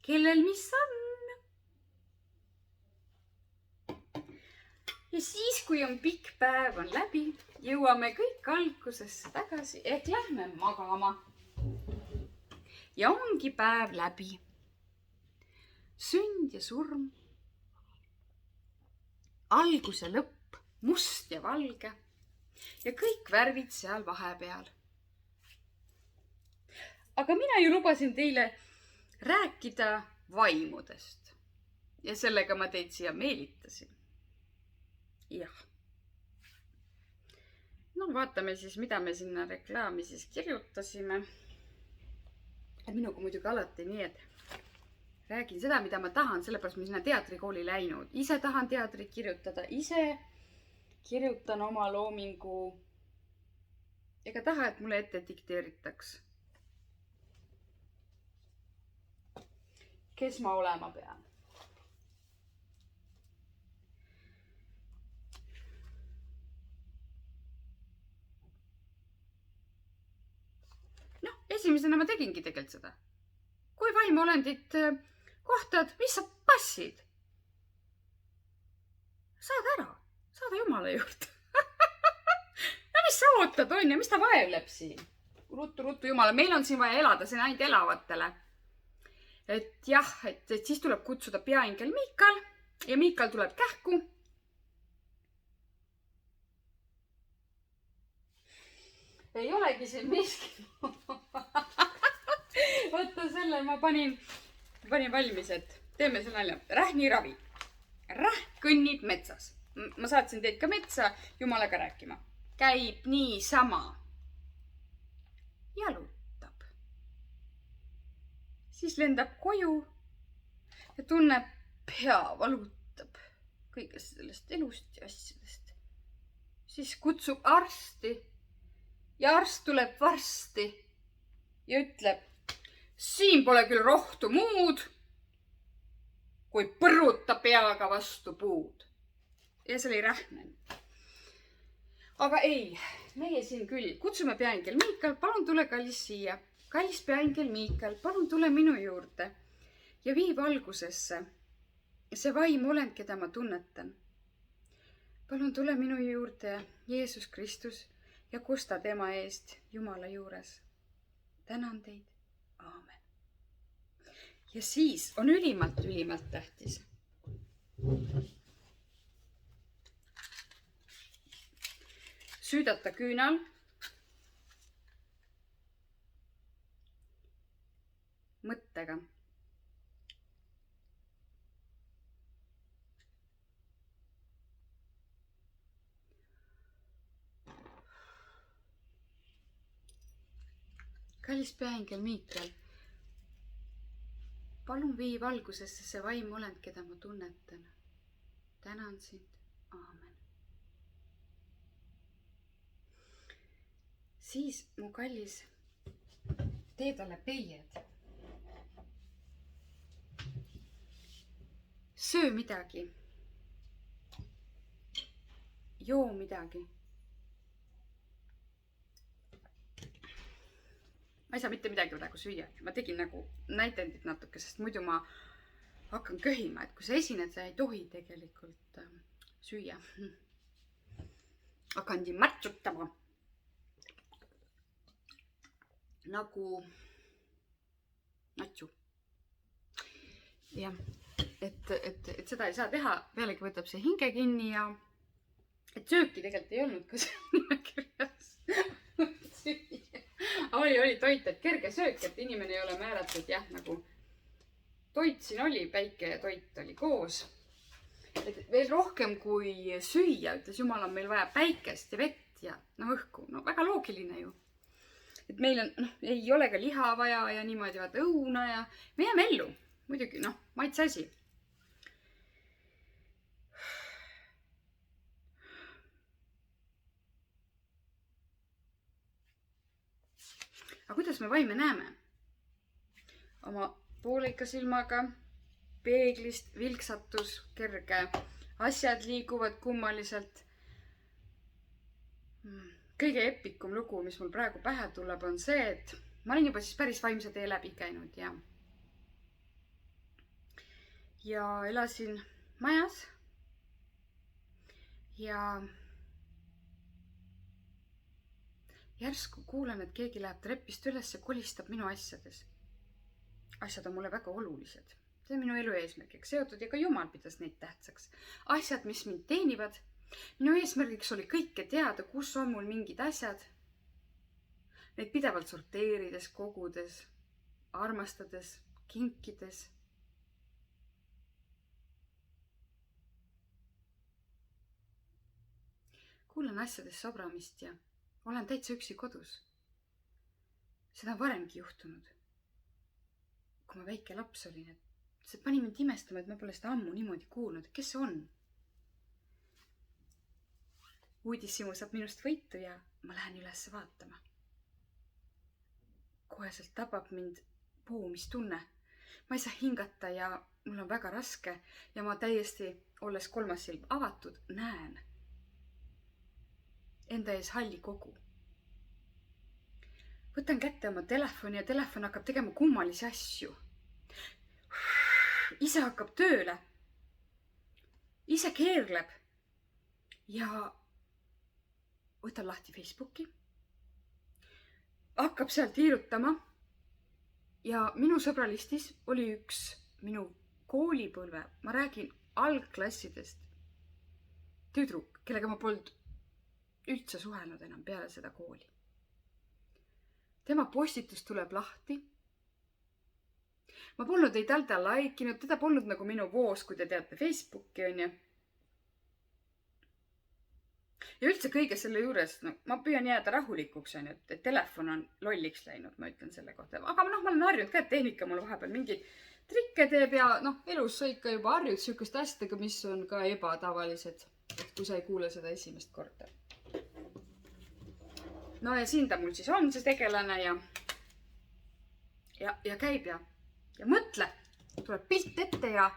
Kellel mis on. Ja siis, kui on pikk päev on läbi, jõuame kõik algusesse tagasi, ehk lähme magama. Ja ongi päev läbi. Sünd ja surm, algus ja lõpp, must ja valge ja kõik värvid seal vahepeal. Aga mina ju lubasin teile rääkida vaimudest ja sellega ma teid siia meelitasin. jah. No vaatame siis, mida me sinna reklaami siis kirjutasime. Minuga muidugi alati nii, et räägin seda, mida ma tahan, sellepärast ma sinna teatrikooli läinud. Ise tahan teatrit kirjutada, ise kirjutan oma loomingu. Ega taha, et mulle ette dikteeritaks. Kes ma olema pean? No, esimesena ma tegingi tegelikult seda. Kui vaimuolendit kohtad, mis sa passid? Saada ära, saada Jumala juurde. No mis sa ootad, on ja mis ta vaevleb siin? Ruttu, Jumala, meil on siin vaja elada, see on ainult elavatele. Et jah, et siis tuleb kutsuda peaingel Miikal ja Miikal tuleb kähku. Ei olegi siin miski. Võtta selle, ma panin valmis, et teeme selle nalja. Rähniravi. Rähn kõnnib metsas. Ma saatsin teid ka metsa Jumalaga rääkima. Käib niisama. Jalutab. Siis lendab koju ja tunneb, pea valutab kõigest sellest elust ja asjadest. Siis kutsub arsti ja arst tuleb varsti ja ütleb, siin pole küll rohtu muud, kui põruta peaga vastu puud. Ja see oli rähnen. Aga ei, meie siin küll. Kutsume peaingel Miikal, palun tule kallis siia. Kallis peaingel Miikal, palun tule minu juurde ja vii valgusesse. See vaimolend, keda ma tunnetan. Palun tule minu juurde, Jeesus Kristus, ja kusta tema eest Jumala juures. Tänan teid. Aamen. Ja siis on ülimalt tähtis. Süüdata küünal. Mõttega. Kallis peaingel Miikal, palun vii valgusesse see vaimolend, keda ma tunnetan. Tänan sind. Aamen. Siis, mu kallis, tee talle peied. Söö midagi. Joo midagi. Ma ei saa mitte midagi praegu süüa. Ma tegin nagu näitendit natuke, sest muidu ma hakkan köhima, et kui sa esined, sa ei tohi tegelikult süüa. Hakkan siin märtsutama. Nagu natsu. Jah, et seda ei saa teha. Pealegi võtab see hinge kinni ja et sööki tegelikult ei olnud ka see nimekirjas. Oli toit, et kerge söök, et inimene ei ole määratud, jah, nagu toit siin oli, päike ja toit oli koos. Et veel rohkem kui süüa, ütles Jumal, on meil vaja päikest ja vett ja õhku. No väga loogiline ju. Et meil on, ei ole ka liha vaja ja niimoodi vaat õuna ja me jääme ellu. Muidugi, maitse asi. Aga kuidas me vaime näeme? Oma poolika silmaga, peeglist, vilksatus, kerge. Asjad liiguvad kummaliselt. Kõige epikum lugu, mis mul praegu pähe tuleb, on see, et ma olin juba siis päris vaimse tee läbi käinud ja elasin majas ja järsku kuulen, et keegi läheb trepist üles ja kolistab minu asjades. Asjad on mulle väga olulised. See on minu elu eesmärgiks seotud ja ka Jumal pidas neid tähtsaks. Asjad, mis mind teenivad. Minu eesmärgiks oli kõike teada, kus on mul mingid asjad. Neid pidevalt sorteerides, kogudes, armastades, kinkides. kuulan asjadest sobramist ja olen täitsa üksi kodus. Seda on varemgi juhtunud. Kui ma väike laps olin, et see pani mind imestama, et ma pole seda ammu niimoodi kuulnud. Kes see on? Uudishimu saab minust võitu ja ma lähen üles vaatama. Koheselt tabab mind poomistunne. Ma ei saa hingata ja mul on väga raske ja ma täiesti, olles kolmas silm avatud, näen enda ees halli kogu. Võtan kätte oma telefoni ja telefon hakkab tegema kummalisi asju. Ise hakkab tööle. Ise keerleb. Ja võtan lahti Facebooki. Hakkab seal tiirutama. Ja minu sõbralistis oli üks minu koolipõlve. Ma räägin algklassidest. Tüdruk, kellega ma polnud üldse suhelnud enam peale seda kooli. Tema postitus tuleb lahti. Ma polnud ei talda laikinud, teda polnud nagu minu voos, kui te teate Facebooki, on ju. Ja üldse kõige selle juures, ma püüan jääda rahulikuks, on ju, et telefon on lolliks läinud, ma ütlen selle kohta. Aga ma olen harjunud ka, et tehnika mul vahepeal mingi trikke teeb ja elus sa ikka juba harjud sihukest asjadega, mis on ka ebatavalised, et kui sa ei kuule seda esimest korda. No ja siin ta mul siis on see tegelane ja käib ja mõtle, tuleb pilt ette ja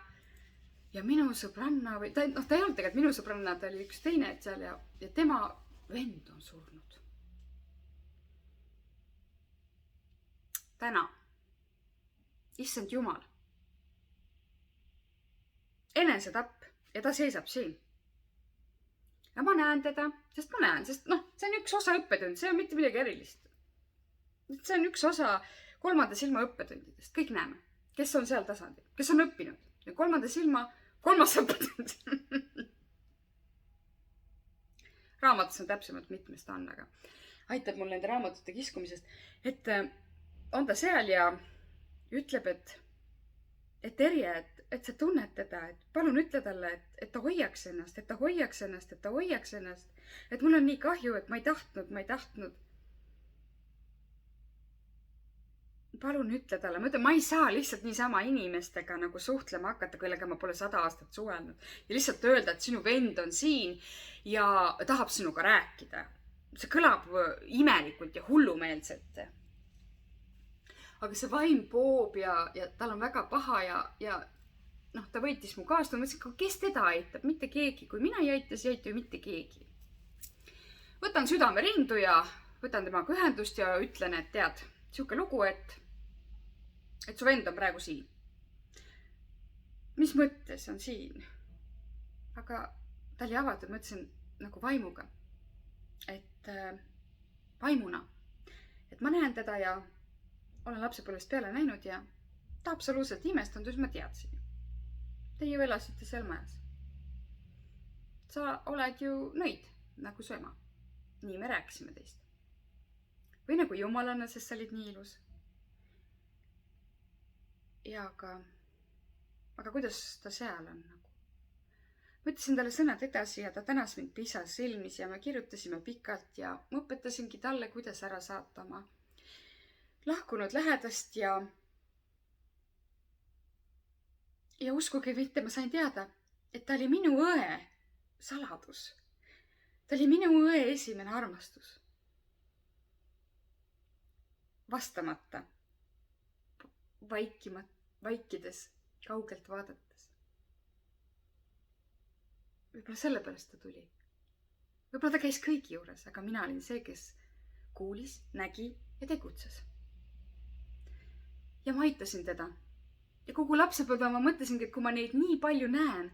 minu sõbranna või ta ei olnud tegelikult minu sõbranna, ta oli üks teine seal ja tema vend on surnud. Täna. Issand Jumal. Enesetapp ja ta seisab siin. Ja ma näen teda, sest see on üks osa õppetund, see on mitte midagi erilist. See on üks osa kolmanda silma õppetundidest, kõik näeme, kes on seal tasandil, kes on õppinud. Ja kolmanda silma, kolmas õppetund. Raamatus on täpsemalt mitmest on, aga aitab mul nende raamatute kiskumisest, et on ta seal ja ütleb, et Terje, et sa tunned teda, et palun ütle talle, et ta hoiaks ennast, et ta hoiaks ennast, et mul on nii kahju, et ma ei tahtnud. Palun ütle talle, ma ütlen, ma ei saa lihtsalt niisama inimestega nagu suhtlema hakata, kellega ma pole 100 aastat suhelnud ja lihtsalt öelda, et sinu vend on siin ja tahab sinuga rääkida. See kõlab imelikult ja hullumeelselt. Aga see vaim poob ja tal on väga paha ja ta võitis mu kaast. Ma mõtlesin, kes teda aitab? Mitte keegi. Kui mina ei aita, siis ei aita ju mitte keegi. Võtan südame rindu ja võtan temaga ühendust ja ütlen, et tead, sihuke lugu, et su vend on praegu siin. Mis mõttes on siin? Aga ta oli avatud, ma ütlesin nagu vaimuga. Et vaimuna. Et ma näen teda ja olen lapsepõlvest peale näinud ja ta absoluutselt imestunud, siis ma teadsin. Teie ju elasite seal majas. Sa oled ju nõid, nagu su ema. Nii me rääkisime teist. Või nagu jumalana, sest sa olid nii ilus. Ja aga kuidas ta seal on? Ma ütlesin talle sõnad edasi ja ta tänas mind pisas silmis ja me kirjutasime pikalt ja ma õpetasingi talle, kuidas ära saata oma lahkunud lähedast ja uskuge mitte, ma sain teada, et ta oli minu õe saladus. Ta oli minu õe esimene armastus. Vastamata, vaikides, kaugelt vaadates. Võib-olla sellepärast ta tuli. Võib-olla ta käis kõigi juures, aga mina olin see, kes kuulis, nägi ja tegutses. Ja ma aitasin teda. Ja kogu lapsepõlve ma mõtlesingi, et kui ma neid nii palju näen,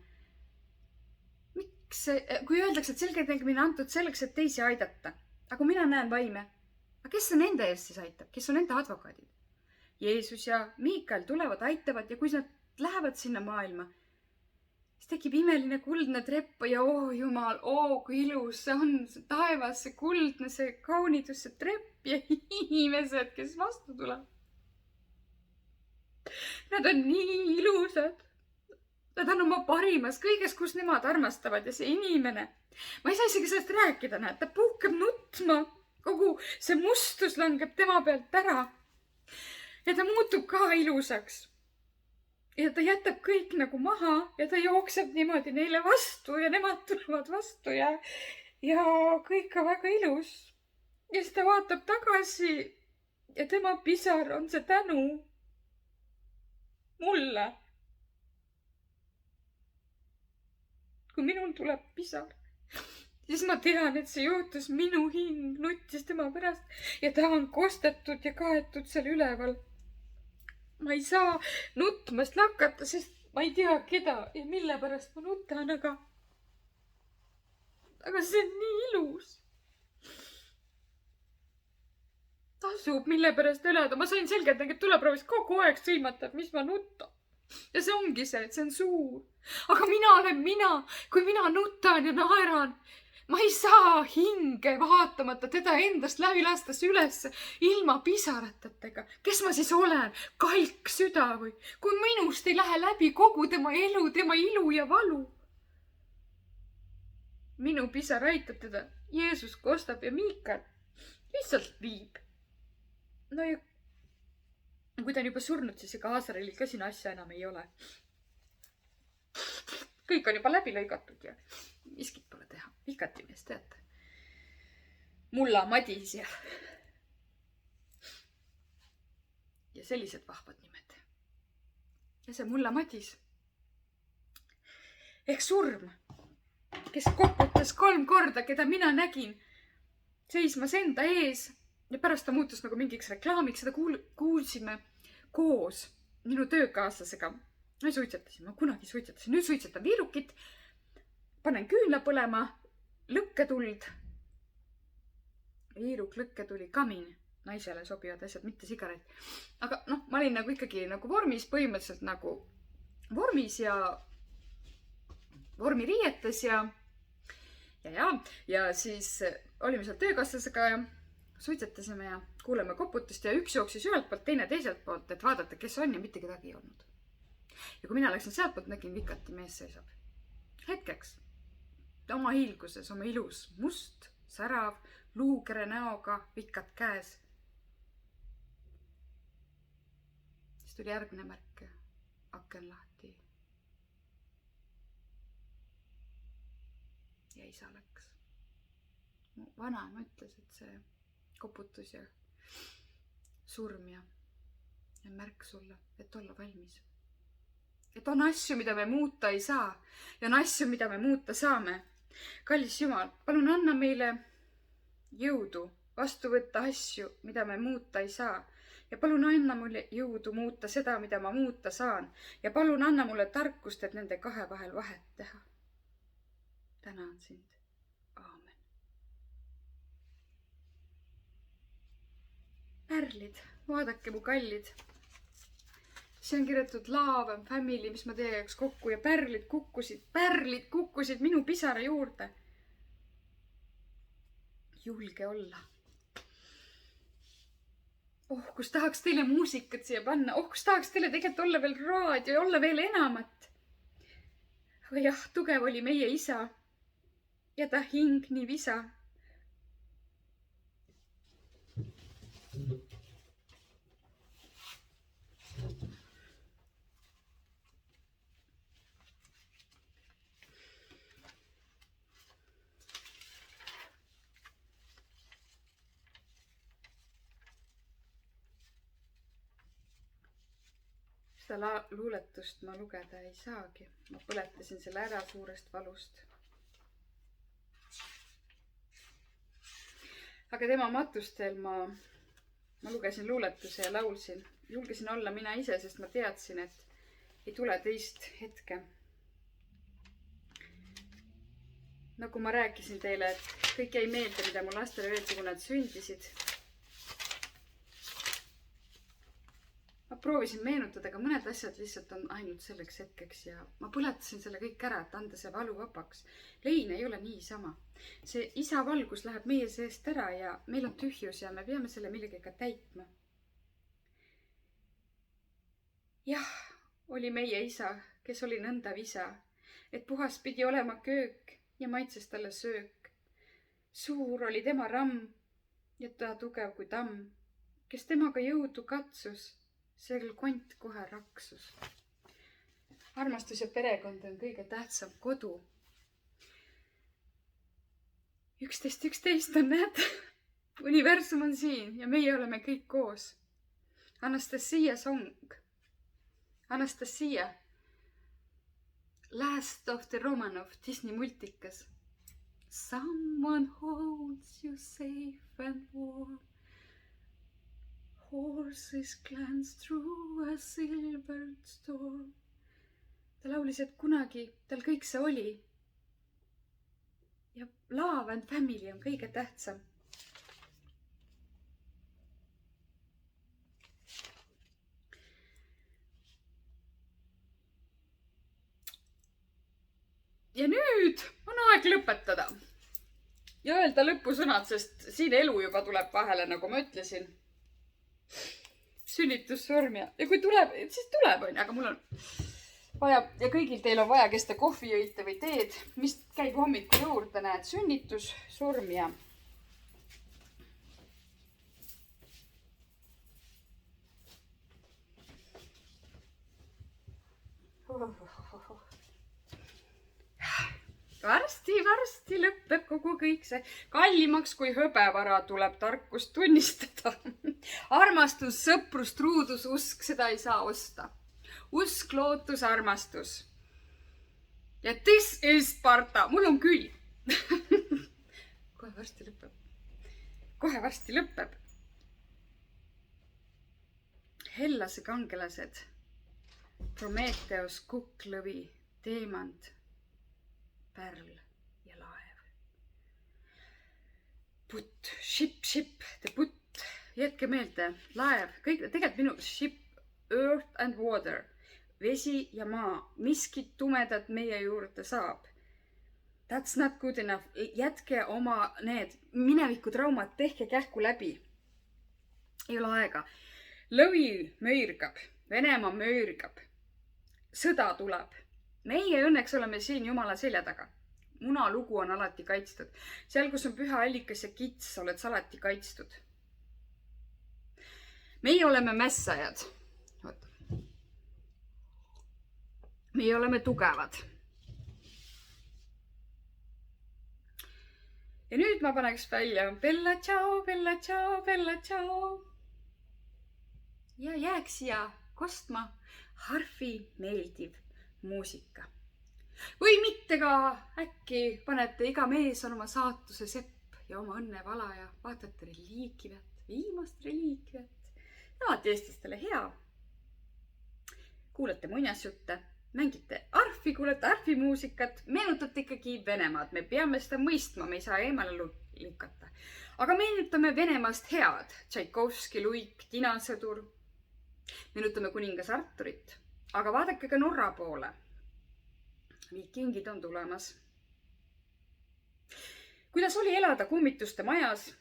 miks, kui öeldakse, et selgeltnägemine antud selleks, et teisi aidata, aga mina näen vaime. Aga kes see nende eest siis aitab? Kes on nende advokaadid? Jeesus ja Miikael tulevad, aitavad ja kui nad lähevad sinna maailma, siis tekib imeline kuldne trepp ja Jumal, kui ilus see on, see taevas, see kuldne, see kaunidus, see trepp ja inimesed, kes vastu tuleb. Nad on nii ilusad. Nad on oma parimas kõiges, kus nemad armastavad ja see inimene ma ei saa isegi sellest rääkida, näed, ta puhkeb nutma. Kogu see mustus langeb tema pealt ära. Ja ta muutub ka ilusaks. Ja ta jätab kõik nagu maha ja ta jookseb niimoodi neile vastu ja nemad tulevad vastu ja kõik on väga ilus. Ja siis ta vaatab tagasi ja tema pisar on see tänu mulle. Kui minul tuleb pisar, siis ma tean, et see juhtus, minu hing nuttis tema pärast ja ta on kostetud ja kaetud seal üleval. Ma ei saa nutmast lakata, sest ma ei tea, keda ja mille pärast ma nutan, aga see on nii ilus. Tasub mille pärast elada. Ma sain selgelt tuleproovist kogu aeg sõimata, mis ma nutan. Ja see ongi see, et see on suur. Aga mina olen mina, kui mina nutan ja naeran. Ma ei saa hinge vaatamata teda endast läbi lastas üles ilma pisaratatega. Kes ma siis olen? Kalk süda või? Kui minust ei lähe läbi kogu tema elu, tema ilu ja valu. Minu pisar aitab teda. Jeesus kostab ja Miikal lihtsalt viib. No ja kui ta on juba surnud, siis ega Aasarelil ka siin asja enam ei ole. Kõik on juba läbi lõigatud ja miskit pole teha. Vikati mees, teate. Mulla Madis ja sellised vahvad nimed. Ja see Mulla Madis ehk surm, kes koputas 3 korda, keda mina nägin seismas enda ees ja pärast ta muutus nagu mingiks reklaamiks. Seda kuulsime koos minu töökaaslasega. Ma suitsetasin, ma kunagi suitsetasin. Nüüd suitsetan viirukit, panen küünla põlema, lõkketuld. Viiruk, lõkketuli, kamin. Naisele sobivad asjad, mitte sigaret. Aga ma olin nagu ikkagi nagu vormis, põhimõtteliselt nagu vormis ja vormiriietes ja siis olime seal töökaaslasega ja suitsetasime ja kuuleme koputust ja üks jooksis ühelt poolt, teine teiselt poolt, et vaadata, kes on ja mitte kedagi ei olnud. Ja kui mina läksin sealt poolt, nägin Vikati mees seisab. Hetkeks, oma hiilguses, oma ilus, must, särav, luukere näoga, Vikat käes. Siis tuli järgmine märk, aken lahti. Ja isa läks. Mu vanaema ütles, et see koputus ja surm ja märk sulle, et olla valmis. Et on asju, mida me muuta ei saa ja on asju, mida me muuta saame. Kallis Jumal, palun anna meile jõudu vastu võtta asju, mida me muuta ei saa. Ja palun anna mulle jõudu muuta seda, mida ma muuta saan. Ja palun anna mulle tarkust, et nende kahe vahel vahet teha. Tänan sind. Aamen. Pärlid, vaadake mu kallid. See on kirjutatud Love and Family, mis ma teie jaoks kokku ja pärlid kukkusid minu pisara juurde. Julge olla. Kus tahaks teile muusikat siia panna. Kus tahaks teile tegelikult olla veel raadio ja olla veel enamat. Aga jah, tugev oli meie isa ja ta hing nii visa. Seda luuletust ma lugeda ei saagi. Ma põletasin selle ära suurest valust. Aga tema matustel ma lugesin luuletuse ja laulsin. Julgesin olla mina ise, sest ma teadsin, et ei tule teist hetke. Nagu ma rääkisin teile, et kõik jäi meelde, mida mu lastele öeldi, kui nad sündisid. Ma proovisin meenutada, aga mõned asjad lihtsalt on ainult selleks hetkeks ja ma põletasin selle kõik ära, et anda see valu vabaks. Lein ei ole niisama. See isa valgus läheb meie seest ära ja meil on tühjus ja me peame selle millegagi täitma. Jah, oli meie isa, kes oli nõnda visa, et puhas pidi olema köök ja maitses talle söök. Suur oli tema ramm ja ta tugev kui tamm. Kes temaga jõudu katsus, sel kont kohe raksus. Armastus ja perekond on kõige tähtsam kodu. 11 on, näed, universum on siin ja meie oleme kõik koos. Anastasia song. Anastasia. Last of the Romanov Disney multikas. Someone holds you safe and warm. Horses glance through a silvered storm. Ta laulis, et kunagi tal kõik see oli. Ja love and family on kõige tähtsam. Ja nüüd on aeg lõpetada. Ja öelda lõpusõnad, sest siin elu juba tuleb vahele, nagu ma ütlesin. Sünnitussorm ja kui tuleb, siis tuleb, aga mul on vaja, ja kõigil teil on vaja, kes te kohvi jõite või teed, mis käib hommiku juurde, näed, sünnitussorm ja varsti lõpeb kogu kõik see. Kallimaks kui hõbevara tuleb tarkust tunnistada. Armastus, sõprus, truudus, usk, seda ei saa osta. Usk, lootus, armastus. Ja this is Sparta. Mul on küll. Kohe varsti lõpeb. Hellase kangelased. Prometheus, kukklõvi, teemant, pärl ja laev. Putt, ship, the putt. Jätke meelde, laev, kõik, tegelikult minu ship, earth and water, vesi ja maa, miskit tumedat meie juurde saab. That's not good enough. Jätke oma need minevikutraumad, tehke kähku läbi. Ei ole aega. Lõvi möirgab, Venemaa möirgab. Sõda tuleb. Meie õnneks oleme siin Jumala selja taga. Munalugu on alati kaitstud. Seal, kus on püha allikas ja kits, oled sa alati kaitstud. Meie oleme mässajad. Meie oleme tugevad. Ja nüüd ma paneks välja Bella ciao, Bella ciao, Bella ciao. Ja jääks siia kostma harfi meeldiv muusika. Või mitte ka äkki panete iga mees on oma saatuse sepp ja oma õnne valaja. Vaatate reliikivet, viimast reliikivet. Alati eestlastele hea. Kuulete muinasjutte, mängite arfi, kuulete arfimuusikat, meenutate ikkagi Venemaad. Me peame seda mõistma, me ei saa eemale lükata. Aga meenutame Venemaast head. Tšaikovski, Luik, Tinasõdur. Meenutame kuningas Arturit. Aga vaadake ka Norra poole. Vikingid on tulemas. Kuidas oli elada kummituste majas?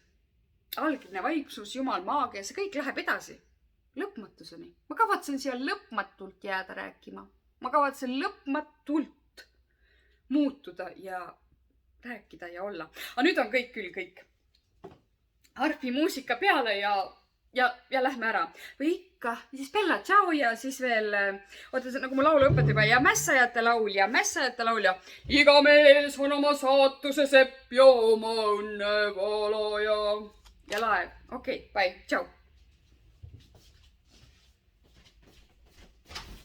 Algne vaiksus, jumal maagia, see kõik läheb edasi. Lõpmatuseni. Ma kavatsen siia lõpmatult jääda rääkima. Ma kavatsen lõpmatult muutuda ja rääkida ja olla. Aga nüüd on kõik küll kõik. Harfi muusika peale ja lähme ära. Või ikka, siis Bella ciao ja siis veel, oota, nagu mu laulu õpetab ja mässajate laulja. Iga mees on oma saatuse sepp ja oma õnne valaja. Ja laev. Okei, bye, ciao.